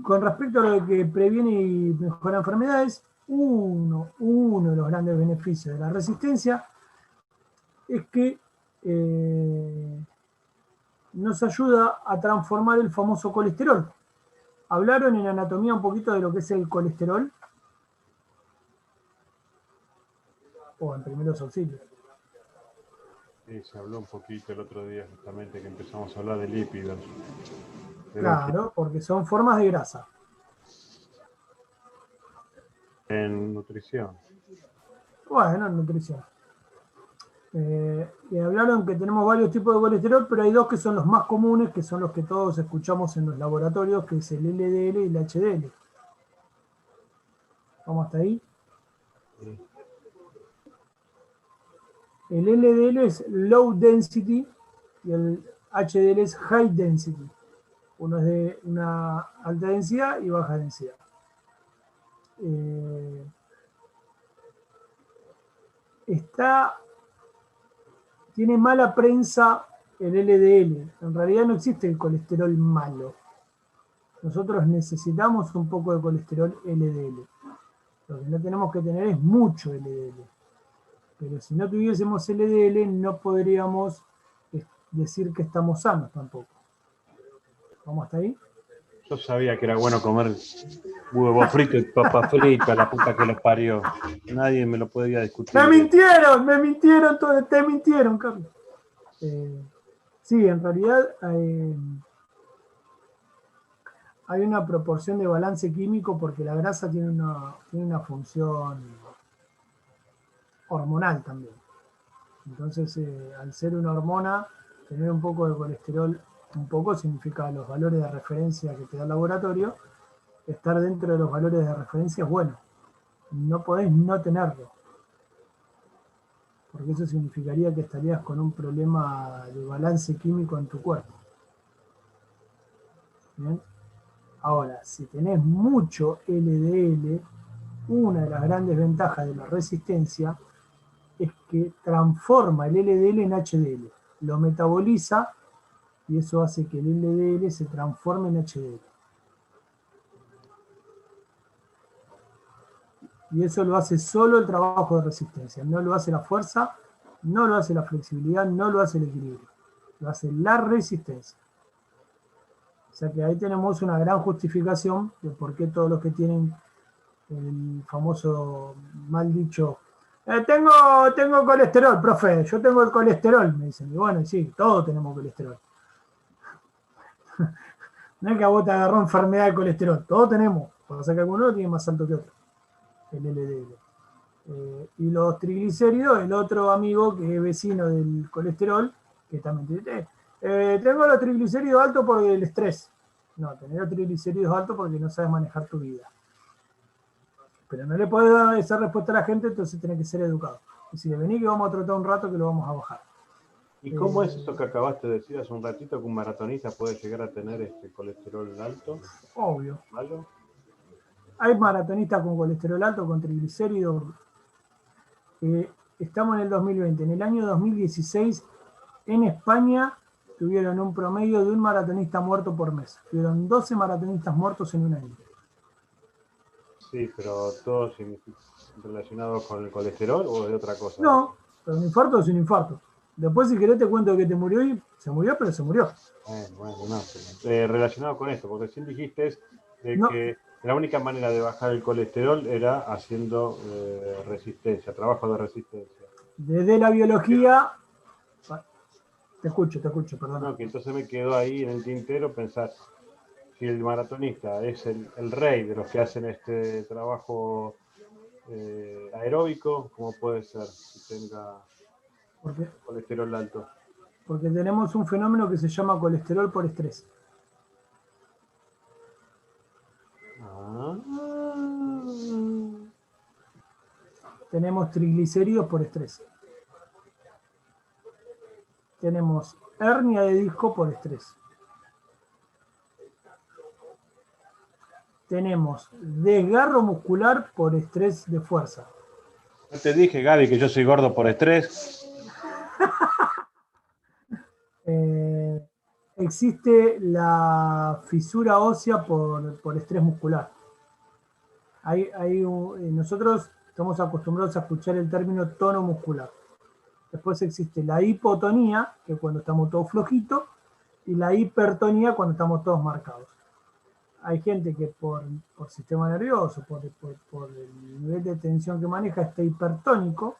Speaker 1: Con respecto a lo de que previene y mejora enfermedades, uno de los grandes beneficios de la resistencia es que nos ayuda a transformar el famoso colesterol. ¿Hablaron en anatomía un poquito de lo que es el colesterol? O en primeros auxilios.
Speaker 4: Sí, se habló un poquito el otro día justamente que empezamos a hablar de lípidos.
Speaker 1: Claro, porque son formas de grasa.
Speaker 4: En nutrición.
Speaker 1: Bueno, en nutrición. Y hablaron que tenemos varios tipos de colesterol, pero hay dos que son los más comunes, que son los que todos escuchamos en los laboratorios, que es el LDL y el HDL. ¿Vamos hasta ahí?
Speaker 4: Sí.
Speaker 1: El LDL es low density y el HDL es high density. Uno es de una alta densidad y baja densidad. Tiene mala prensa el LDL. En realidad no existe el colesterol malo. Nosotros necesitamos un poco de colesterol LDL. Lo que no tenemos que tener es mucho LDL. Pero si no tuviésemos LDL, no podríamos decir que estamos sanos tampoco. ¿Vamos hasta ahí?
Speaker 4: Yo sabía que era bueno comer huevo frito y papa frita, la puta que los parió. Nadie me lo podía discutir.
Speaker 1: Me mintieron, te mintieron, Carlos. Sí, en realidad hay una proporción de balance químico porque la grasa tiene una función hormonal también. Entonces, al ser una hormona, tener un poco de colesterol, un poco significa los valores de referencia que te da el laboratorio, estar dentro de los valores de referencia es bueno. No podés no tenerlo. Porque eso significaría que estarías con un problema de balance químico en tu cuerpo. ¿Bien? Ahora, si tenés mucho LDL, una de las grandes ventajas de la resistencia es que transforma el LDL en HDL, lo metaboliza y eso hace que el LDL se transforme en HDL. Y eso lo hace solo el trabajo de resistencia, no lo hace la fuerza, no lo hace la flexibilidad, no lo hace el equilibrio, lo hace la resistencia. O sea que ahí tenemos una gran justificación de por qué todos los que tienen el famoso mal dicho, tengo colesterol, profe, yo tengo el colesterol, me dicen. Y bueno, sí, todos tenemos colesterol. No es que a vos te agarró enfermedad de colesterol, todos tenemos. Pasa que alguno lo tiene más alto que otro, el LDL. Y los triglicéridos, el otro amigo que es vecino del colesterol, que también tiene, tengo los triglicéridos altos por el estrés. No, tener los triglicéridos altos porque no sabes manejar tu vida. Pero no le podés dar esa respuesta a la gente, entonces tenés que ser educado. Y si le venís que vamos a tratar un rato que lo vamos a bajar.
Speaker 4: ¿Y cómo es eso que acabaste de decir hace un ratito, que un maratonista puede llegar a tener colesterol alto?
Speaker 1: Obvio.
Speaker 4: ¿Malo?
Speaker 1: Hay maratonistas con colesterol alto, con triglicéridos. Estamos en el 2020. En el año 2016, en España, tuvieron un promedio de un maratonista muerto por mes. Tuvieron 12 maratonistas muertos en un año.
Speaker 4: Sí, pero todos relacionados con el colesterol o de otra cosa.
Speaker 1: No, pero un infarto es un infarto. Después, si querés, te cuento que te murió y se murió, pero se murió.
Speaker 4: Bueno, no. Relacionado con esto, porque recién dijiste que la única manera de bajar el colesterol era haciendo resistencia, trabajo de resistencia.
Speaker 1: Desde la biología... Te escucho, perdón.
Speaker 4: No, que entonces me quedó ahí en el tintero pensar, si el maratonista es el rey de los que hacen este trabajo aeróbico, ¿cómo puede ser si tenga colesterol alto?
Speaker 1: Porque tenemos un fenómeno que se llama colesterol por estrés. Tenemos triglicéridos por estrés. Tenemos hernia de disco por estrés. Tenemos desgarro muscular por estrés de fuerza.
Speaker 4: No te dije, Gaby, que yo soy gordo por estrés.
Speaker 1: Existe la fisura ósea por estrés muscular. Nosotros estamos acostumbrados a escuchar el término tono muscular. Después existe la hipotonía, que es cuando estamos todos flojitos, y la hipertonía cuando estamos todos marcados. Hay gente que por sistema nervioso, por el nivel de tensión que maneja, está hipertónico,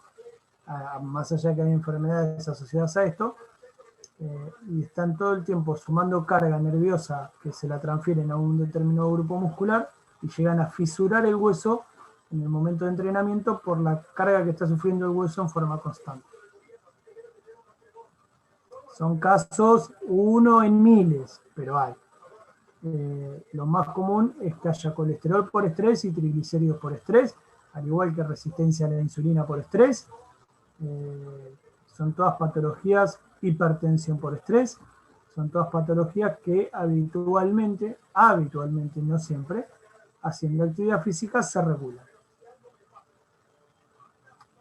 Speaker 1: más allá de que hay enfermedades asociadas a esto, y están todo el tiempo sumando carga nerviosa que se la transfieren a un determinado grupo muscular y llegan a fisurar el hueso en el momento de entrenamiento por la carga que está sufriendo el hueso en forma constante. Son casos 1 en miles, pero hay. Lo más común es que haya colesterol por estrés y triglicéridos por estrés, al igual que resistencia a la insulina por estrés. Son todas patologías, hipertensión por estrés, son todas patologías que habitualmente, no siempre, haciendo actividad física se regulan.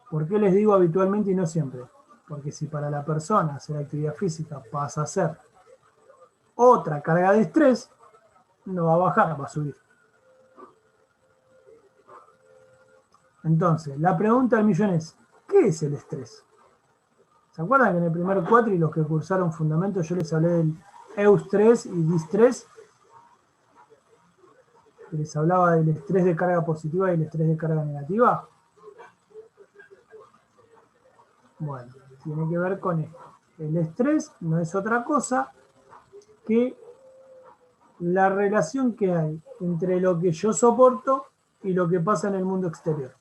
Speaker 1: ¿Por qué les digo habitualmente y no siempre? Porque si para la persona hacer actividad física pasa a ser otra carga de estrés, no va a bajar, va a subir. Entonces, la pregunta del millón es, ¿qué es el estrés? ¿Se acuerdan que en el primer cuatri los que cursaron fundamentos yo les hablé del eustrés y distrés? Que les hablaba del estrés de carga positiva y el estrés de carga negativa. Bueno, tiene que ver con esto. El estrés no es otra cosa que la relación que hay entre lo que yo soporto y lo que pasa en el mundo exterior.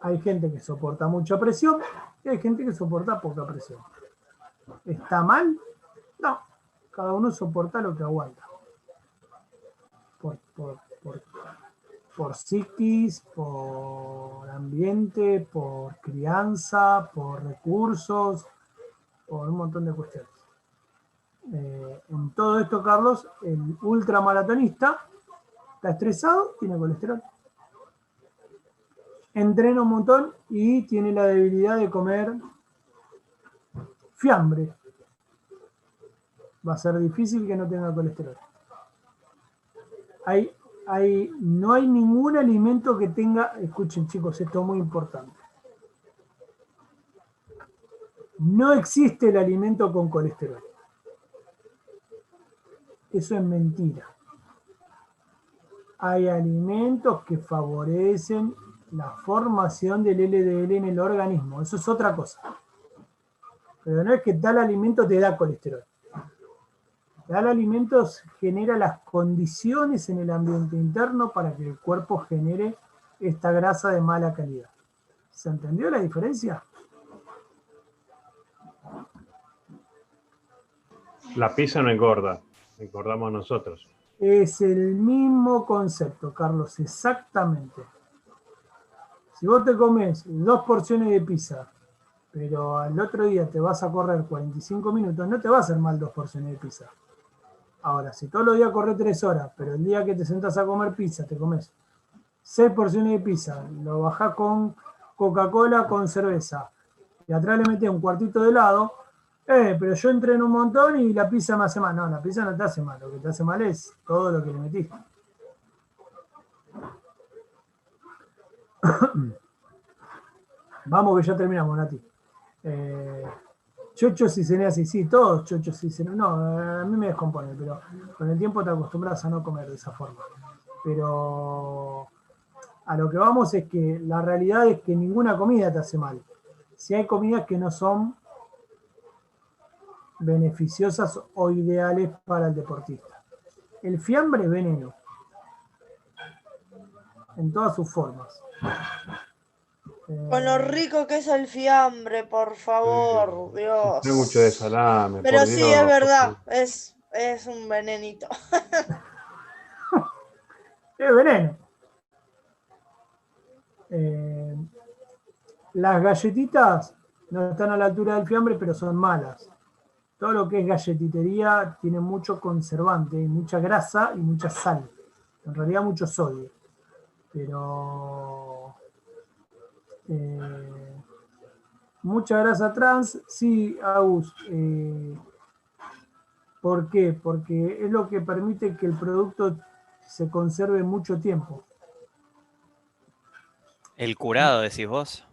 Speaker 1: Hay gente que soporta mucha presión y hay gente que soporta poca presión. ¿Está mal? No. Cada uno soporta lo que aguanta. Por psiquis, por ambiente, por crianza, por recursos, por un montón de cuestiones. En todo esto, Carlos, el ultramaratonista está estresado, tiene colesterol. Entrena un montón y tiene la debilidad de comer fiambre. Va a ser difícil que no tenga colesterol. No hay ningún alimento que tenga, escuchen chicos, esto es muy importante. No existe el alimento con colesterol. Eso es mentira. Hay alimentos que favorecen la formación del LDL en el organismo. Eso es otra cosa. Pero no es que tal alimento te da colesterol. Tal alimento genera las condiciones en el ambiente interno para que el cuerpo genere esta grasa de mala calidad. ¿Se entendió la diferencia?
Speaker 4: La pizza no engorda, engordamos nosotros.
Speaker 1: Es el mismo concepto, Carlos, exactamente. Si vos te comes 2 porciones de pizza, pero al otro día te vas a correr 45 minutos, no te va a hacer mal 2 porciones de pizza. Ahora, si todos los días corres 3 horas, pero el día que te sentás a comer pizza, te comes 6 porciones de pizza, lo bajás con Coca-Cola, con cerveza, y atrás le metés un cuartito de helado, pero yo entreno un montón y la pizza me hace mal. No, la pizza no te hace mal, lo que te hace mal es todo lo que le metiste. Vamos que ya terminamos, Nati. Chochos y cenas, sí, todos chochos y cenas. No, a mí me descompone, pero con el tiempo te acostumbras a no comer de esa forma. Pero a lo que vamos es que la realidad es que ninguna comida te hace mal. Si hay comidas que no son beneficiosas o ideales para el deportista. El fiambre es veneno. En todas sus formas.
Speaker 6: Con lo rico que es el fiambre, por favor, Dios.
Speaker 4: No hay mucho de salame.
Speaker 6: Pero
Speaker 4: por
Speaker 6: sí,
Speaker 4: Dios,
Speaker 6: es verdad, es un venenito.
Speaker 1: Es veneno. Las galletitas no están a la altura del fiambre, pero son malas. Todo lo que es galletitería tiene mucho conservante, mucha grasa y mucha sal. En realidad mucho sodio. Pero mucha grasa trans, sí, Agus. ¿Por qué? Porque es lo que permite que el producto se conserve mucho tiempo.
Speaker 11: El curado, decís vos.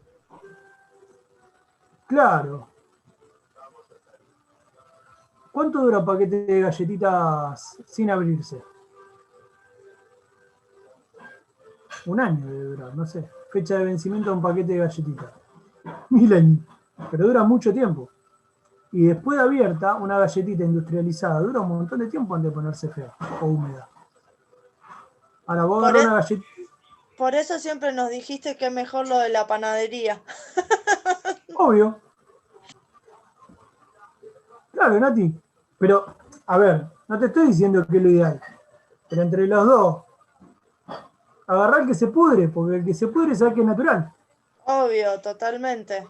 Speaker 1: Claro. ¿Cuánto dura un paquete de galletitas sin abrirse? Un año debe durar, no sé. Fecha de vencimiento de un paquete de galletitas. 1000 años. Pero dura mucho tiempo. Y después de abierta, una galletita industrializada dura un montón de tiempo antes de ponerse fea o húmeda. Ahora vos agarrás una galletita.
Speaker 6: Por eso siempre nos dijiste que es mejor lo de la panadería.
Speaker 1: Obvio. Claro, Nati. Pero, a ver, no te estoy diciendo que es lo ideal. Pero entre los dos, agarrar el que se pudre, porque el que se pudre sabe que es natural.
Speaker 6: Obvio, totalmente.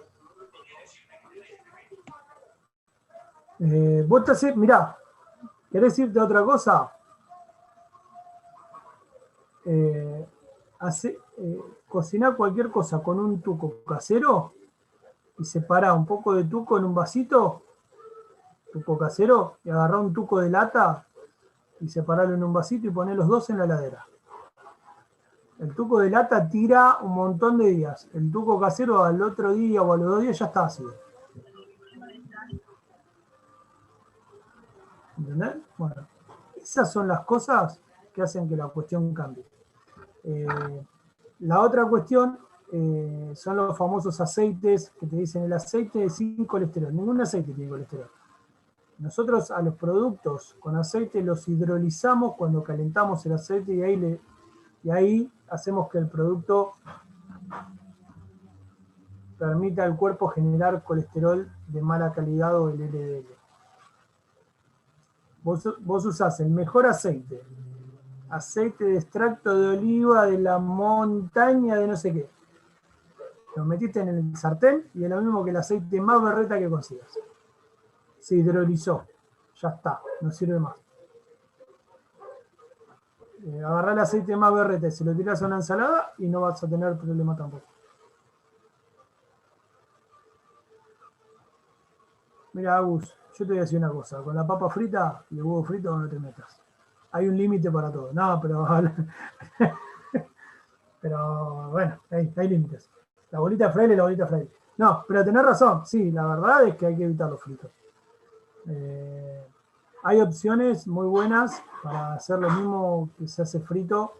Speaker 1: Vos te hacés, mirá, ¿querés irte a otra cosa? Cocinar cualquier cosa con un tuco casero y separá un poco de tuco en un vasito, tuco casero, y agarrá un tuco de lata y separalo en un vasito y poné los dos en la heladera. El tuco de lata tira un montón de días. El tuco casero al otro día o a los 2 días ya está ácido. ¿Entendés? Bueno, esas son las cosas que hacen que la cuestión cambie. La otra cuestión son los famosos aceites que te dicen el aceite sin colesterol. Ningún aceite tiene colesterol. Nosotros a los productos con aceite los hidrolizamos cuando calentamos el aceite y ahí hacemos que el producto permita al cuerpo generar colesterol de mala calidad o el LDL. Vos usás el mejor aceite de extracto de oliva de la montaña de no sé qué. Lo metiste en el sartén y es lo mismo que el aceite más berreta que consigas. Se hidrolizó. Ya está, no sirve más. Agarrá el aceite más berreta y se lo tirás a una ensalada y no vas a tener problema tampoco. Mira, Agus, yo te voy a decir una cosa. Con la papa frita y el huevo frito no te metas. Hay un límite para todo. No, pero... pero bueno, hay límites. La bolita de fraile, la bolita de fraile. No, pero tenés razón. Sí, la verdad es que hay que evitar los fritos. Hay opciones muy buenas para hacer lo mismo que se hace frito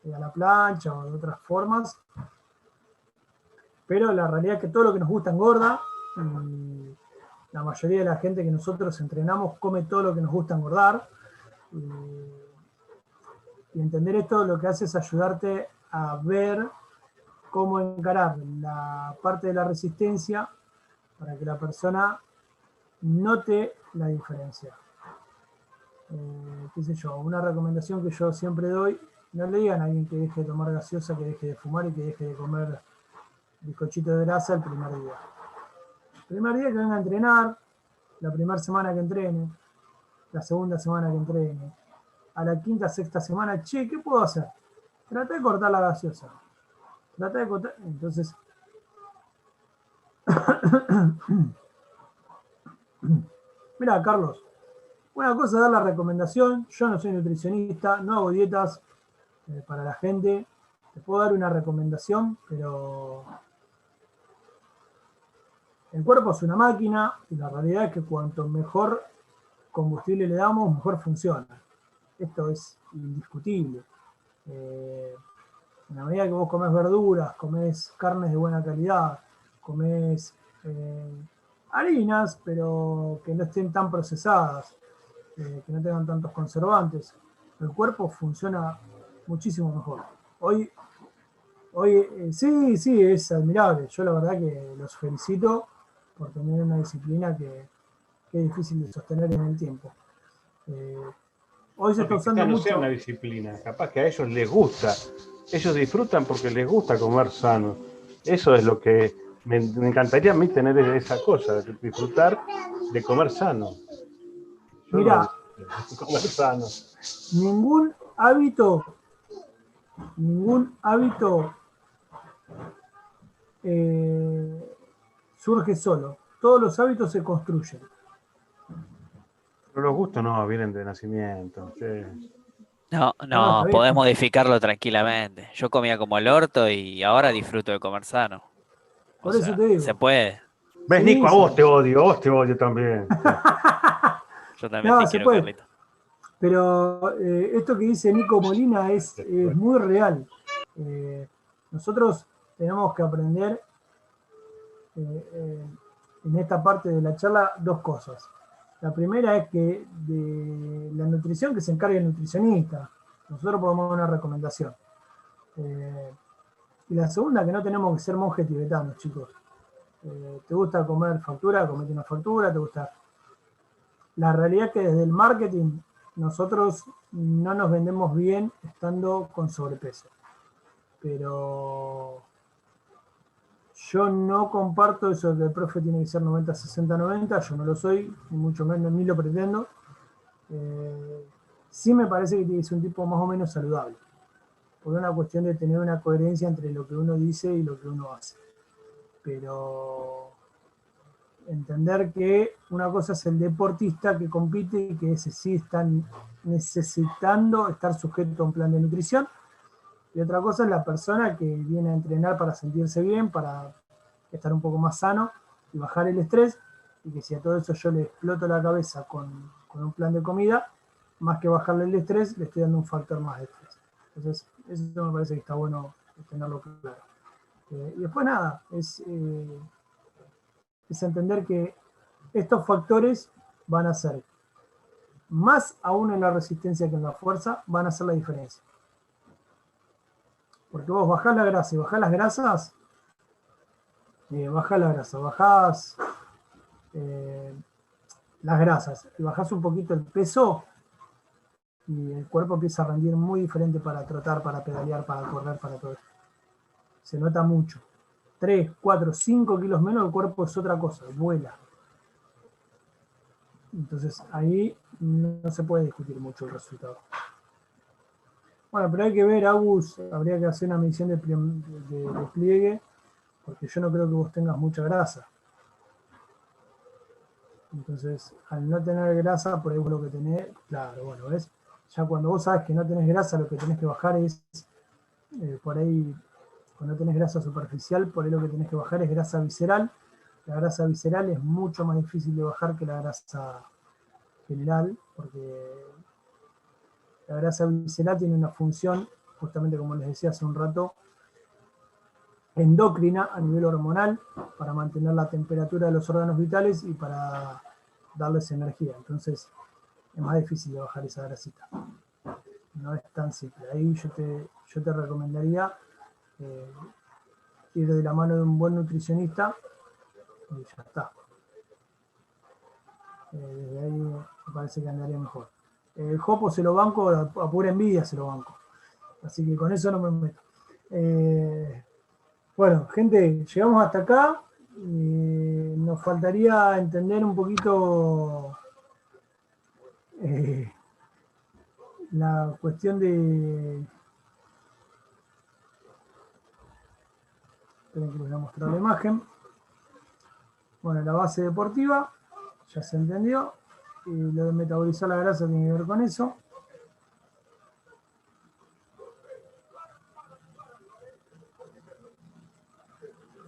Speaker 1: a la plancha o de otras formas. Pero la realidad es que todo lo que nos gusta engorda. Y la mayoría de la gente que nosotros entrenamos come todo lo que nos gusta engordar. Y entender esto lo que hace es ayudarte a ver cómo encarar la parte de la resistencia para que la persona note la diferencia. Qué sé yo, una recomendación que yo siempre doy, no le digan a alguien que deje de tomar gaseosa, que deje de fumar y que deje de comer bizcochito de grasa el primer día. El primer día que venga a entrenar, la primera semana que entrene, la segunda semana que entrene, a la quinta, sexta semana, che, ¿qué puedo hacer? Trata de cortar la gaseosa. Trata de cortar, entonces... Mira, Carlos, una cosa es dar la recomendación, yo no soy nutricionista, no hago dietas para la gente, te puedo dar una recomendación, pero el cuerpo es una máquina y la realidad es que cuanto mejor combustible le damos, mejor funciona. Esto es indiscutible. En la medida que vos comés verduras, comés carnes de buena calidad, comés harinas, pero que no estén tan procesadas, que no tengan tantos conservantes, el cuerpo funciona muchísimo mejor. Hoy sí, es admirable. Yo la verdad que los felicito por tener una disciplina que es difícil de sostener en el tiempo. Hoy se está usando
Speaker 4: no
Speaker 1: mucho...
Speaker 4: sea una disciplina, capaz que a ellos les gusta. Ellos disfrutan porque les gusta comer sano. Eso es lo que me encantaría a mí tener esa cosa, disfrutar de comer sano.
Speaker 1: Mira,
Speaker 4: comer sano.
Speaker 1: Ningún hábito surge solo. Todos los hábitos se construyen.
Speaker 4: Pero los gustos no vienen de nacimiento. Sí.
Speaker 11: No, podés modificarlo tranquilamente. Yo comía como el orto y ahora disfruto de comer sano.
Speaker 1: Por eso te digo.
Speaker 11: Se puede.
Speaker 4: ¿Ves,
Speaker 1: Sí,
Speaker 4: Nico? A vos te odio también.
Speaker 11: Yo también te quiero, Carlito.
Speaker 1: Pero esto que dice Nico Molina es muy real. Nosotros tenemos que aprender en esta parte de la charla dos cosas. La primera es que de la nutrición que se encargue el nutricionista. Nosotros podemos dar una recomendación. Y la segunda, que no tenemos que ser monjes tibetanos, chicos. ¿Te gusta comer factura? Comete una factura. ¿Te gusta? La realidad es que desde el marketing nosotros no nos vendemos bien estando con sobrepeso. Pero yo no comparto eso de que el profe tiene que ser 90, 60, 90. Yo no lo soy, ni mucho menos, ni lo pretendo. Sí me parece que tiene que ser un tipo más o menos saludable. Por una cuestión de tener una coherencia entre lo que uno dice y lo que uno hace. Pero entender que una cosa es el deportista que compite y que ese sí está necesitando estar sujeto a un plan de nutrición, y otra cosa es la persona que viene a entrenar para sentirse bien, para estar un poco más sano y bajar el estrés, y que si a todo eso yo le exploto la cabeza con un plan de comida, más que bajarle el estrés, le estoy dando un factor más de estrés. Entonces, eso me parece que está bueno tenerlo claro. Y después nada, es entender que estos factores van a ser, más aún en la resistencia que en la fuerza, van a hacer la diferencia. Porque vos bajás la grasa y bajás las grasas, bajás las grasas y bajás un poquito el peso, y el cuerpo empieza a rendir muy diferente para trotar, para pedalear, para correr, para todo esto. Se nota mucho. 3, 4, 5 kilos menos, el cuerpo es otra cosa, vuela. Entonces ahí no se puede discutir mucho el resultado. Bueno, pero hay que ver, Agus, habría que hacer una medición de pliegue, porque yo no creo que vos tengas mucha grasa. Entonces, al no tener grasa, por ahí vos lo que tenés, claro, bueno, ¿ves? Ya cuando vos sabes que no tenés grasa, lo que tenés que bajar es, por ahí, cuando tenés grasa superficial, por ahí lo que tenés que bajar es grasa visceral. La grasa visceral es mucho más difícil de bajar que la grasa general, porque la grasa visceral tiene una función, justamente como les decía hace un rato, endocrina a nivel hormonal, para mantener la temperatura de los órganos vitales y para darles energía. Entonces, es más difícil de bajar esa grasita. No es tan simple. Ahí yo te recomendaría ir de la mano de un buen nutricionista y ya está. Desde ahí me parece que andaría mejor. El Jopo se lo banco, a pura envidia se lo banco. Así que con eso no me meto. Bueno, gente, llegamos hasta acá. Nos faltaría entender un poquito la cuestión de... Esperen que les voy a mostrar la imagen. Bueno, la base deportiva, ya se entendió. Lo de metabolizar la grasa tiene que ver con eso.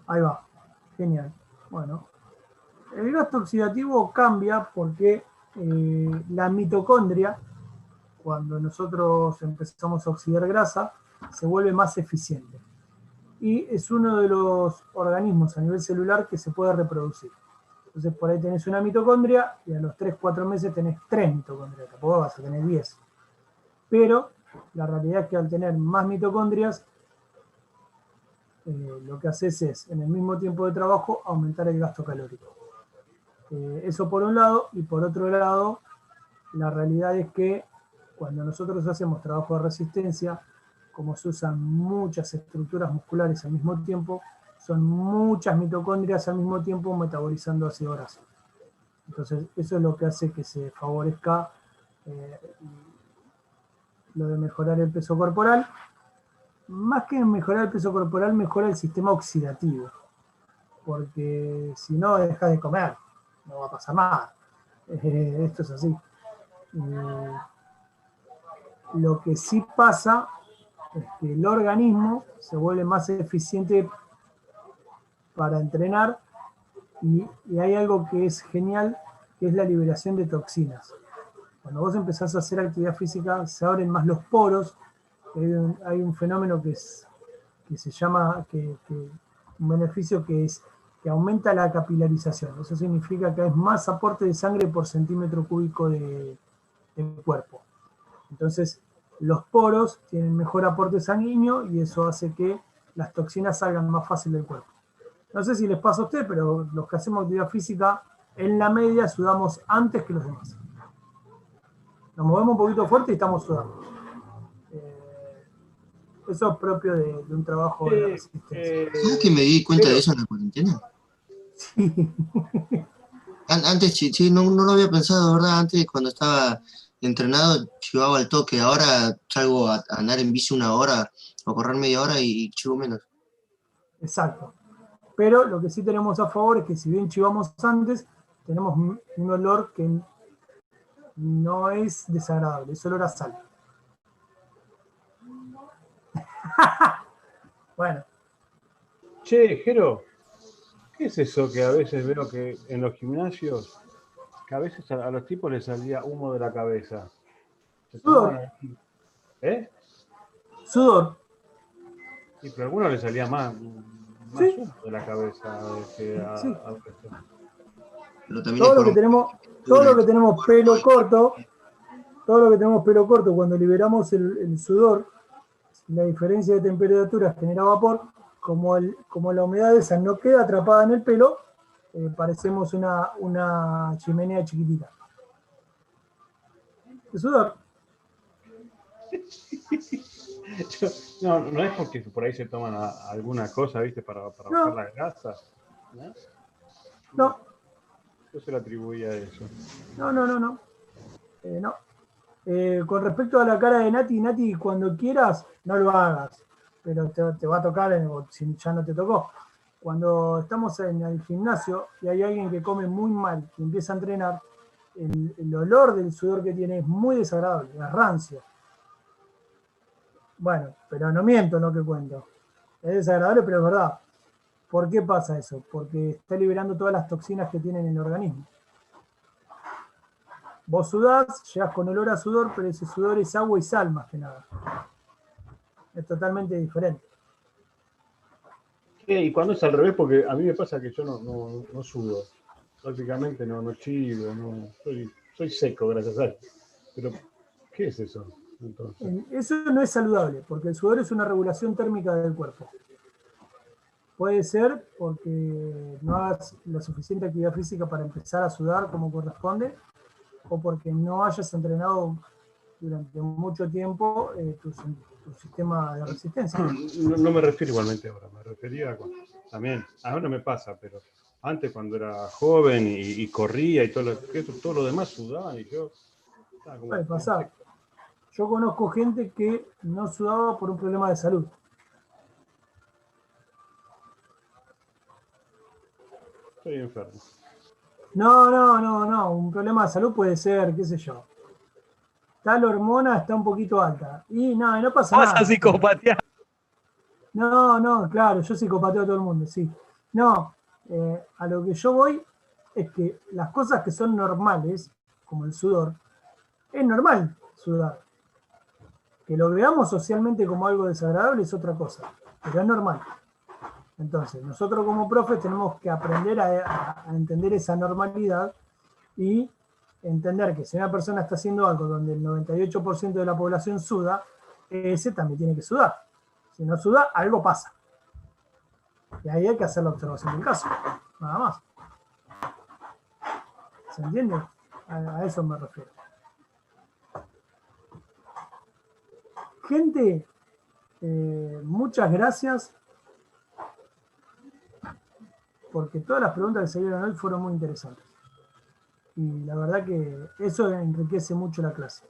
Speaker 1: Ahí va, genial. Bueno, el gasto oxidativo cambia porque la mitocondria, cuando nosotros empezamos a oxidar grasa, se vuelve más eficiente. Y es uno de los organismos a nivel celular que se puede reproducir. Entonces por ahí tenés una mitocondria y a los 3-4 meses tenés 3 mitocondrias, tampoco vas a tener 10. Pero la realidad es que al tener más mitocondrias, lo que haces es, en el mismo tiempo de trabajo, aumentar el gasto calórico. Eso por un lado, y por otro lado, la realidad es que cuando nosotros hacemos trabajo de resistencia, como se usan muchas estructuras musculares al mismo tiempo, son muchas mitocondrias al mismo tiempo metabolizando ácido graso. Entonces, eso es lo que hace que se favorezca lo de mejorar el peso corporal. Más que mejorar el peso corporal, mejora el sistema oxidativo. Porque si no, dejas de comer, no va a pasar nada. Esto es así. Lo que sí pasa es que el organismo se vuelve más eficiente para entrenar y hay algo que es genial, que es la liberación de toxinas. Cuando vos empezás a hacer actividad física, se abren más los poros. Hay un fenómeno que se llama, un beneficio que es que aumenta la capilarización. Eso significa que hay más aporte de sangre por centímetro cúbico del cuerpo. Entonces, los poros tienen mejor aporte sanguíneo y eso hace que las toxinas salgan más fácil del cuerpo. No sé si les pasa a usted, pero los que hacemos actividad física, en la media sudamos antes que los demás. Nos movemos un poquito fuerte y estamos sudando. Eso es propio de un trabajo de resistencia.
Speaker 8: ¿Sabes que me di cuenta de eso en la cuarentena?
Speaker 1: Sí.
Speaker 8: Antes, sí, no lo había pensado, ¿verdad? Antes, cuando estaba entrenado, chivaba al toque. Ahora salgo a andar en bici 1 hora o correr media hora y chivo menos.
Speaker 1: Exacto. Pero lo que sí tenemos a favor es que si bien chivamos antes, tenemos un olor que no es desagradable, es olor a sal. Bueno.
Speaker 4: Che, Jero, ¿qué es eso que a veces veo que en los gimnasios, que a veces a los tipos les salía humo de la cabeza?
Speaker 1: Sudor.
Speaker 4: ¿Eh?
Speaker 1: Sudor.
Speaker 4: Y pero a algunos les salía más
Speaker 1: ¿Sí?
Speaker 4: humo de la cabeza que a
Speaker 1: Sí.
Speaker 8: Pero también
Speaker 1: todo lo que tenemos pelo corto, cuando liberamos el sudor, la diferencia de temperatura genera vapor, como la humedad esa no queda atrapada en el pelo, parecemos una chimenea chiquitita. El sudor.
Speaker 4: No es porque por ahí se toman alguna cosa, ¿viste? Para bajar la grasa.
Speaker 1: No.
Speaker 4: Yo se lo atribuía a eso.
Speaker 1: No. Con respecto a la cara de Nati, cuando quieras, no lo hagas. Pero te va a tocar si ya no te tocó. Cuando estamos en el gimnasio y hay alguien que come muy mal, que empieza a entrenar, el olor del sudor que tiene es muy desagradable, es rancio. Bueno, pero no miento lo que cuento. Es desagradable, pero es verdad. ¿Por qué pasa eso? Porque está liberando todas las toxinas que tiene en el organismo. Vos sudás, llegás con olor a sudor, pero ese sudor es agua y sal más que nada. Es totalmente diferente.
Speaker 4: Sí, y cuando es al revés, porque a mí me pasa que yo no sudo. Prácticamente no chivo, soy seco, gracias a Dios. Pero, ¿qué es eso? Entonces,
Speaker 1: Eso no es saludable, porque el sudor es una regulación térmica del cuerpo. Puede ser porque no hagas la suficiente actividad física para empezar a sudar como corresponde, o porque no hayas entrenado durante mucho tiempo tu sistema de resistencia.
Speaker 4: no me refiero igualmente ahora, me refería también, ahora me pasa, pero antes cuando era joven y corría y todo lo demás sudaba y yo...
Speaker 1: Puede pasar. Yo conozco gente que no sudaba por un problema de salud.
Speaker 4: Estoy enfermo.
Speaker 1: No. Un problema de salud puede ser, qué sé yo. Tal hormona está un poquito alta. Y no pasa nada.
Speaker 2: Vas a psicopatear.
Speaker 1: No, claro, yo psicopateo a todo el mundo, sí. No, a lo que yo voy es que las cosas que son normales, como el sudor, es normal sudar. Que lo veamos socialmente como algo desagradable es otra cosa, pero es normal. Entonces, nosotros como profes tenemos que aprender a entender esa normalidad y entender que si una persona está haciendo algo donde el 98% de la población suda, ese también tiene que sudar. Si no suda, algo pasa. Y ahí hay que hacer la observación del caso, nada más. ¿Se entiende? A eso me refiero. Gente, muchas gracias, porque todas las preguntas que se dieron hoy fueron muy interesantes. Y la verdad que eso enriquece mucho la clase.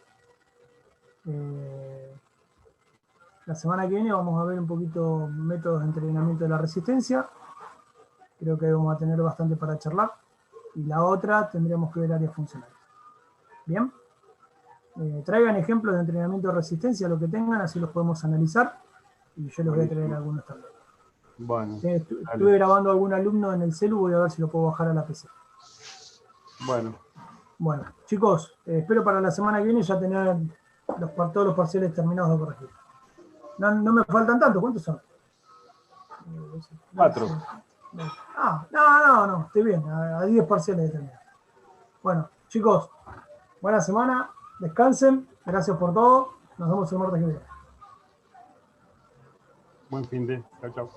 Speaker 1: La semana que viene vamos a ver un poquito métodos de entrenamiento de la resistencia. Creo que vamos a tener bastante para charlar. Y la otra tendríamos que ver áreas funcionales. Bien. Traigan ejemplos de entrenamiento de resistencia, lo que tengan, así los podemos analizar. Y yo les voy a traer algunos también.
Speaker 4: Bueno.
Speaker 1: Estuve grabando a algún alumno en el celu, voy a ver si lo puedo bajar a la PC. Bueno, chicos, espero para la semana que viene ya tener todos los parciales terminados de corregir. No me faltan tanto, ¿cuántos son?
Speaker 4: 4.
Speaker 1: No, estoy bien, a 10 parciales de terminar. Bueno, chicos, buena semana, descansen, gracias por todo, nos vemos el martes que viene.
Speaker 4: Buen fin de, chao.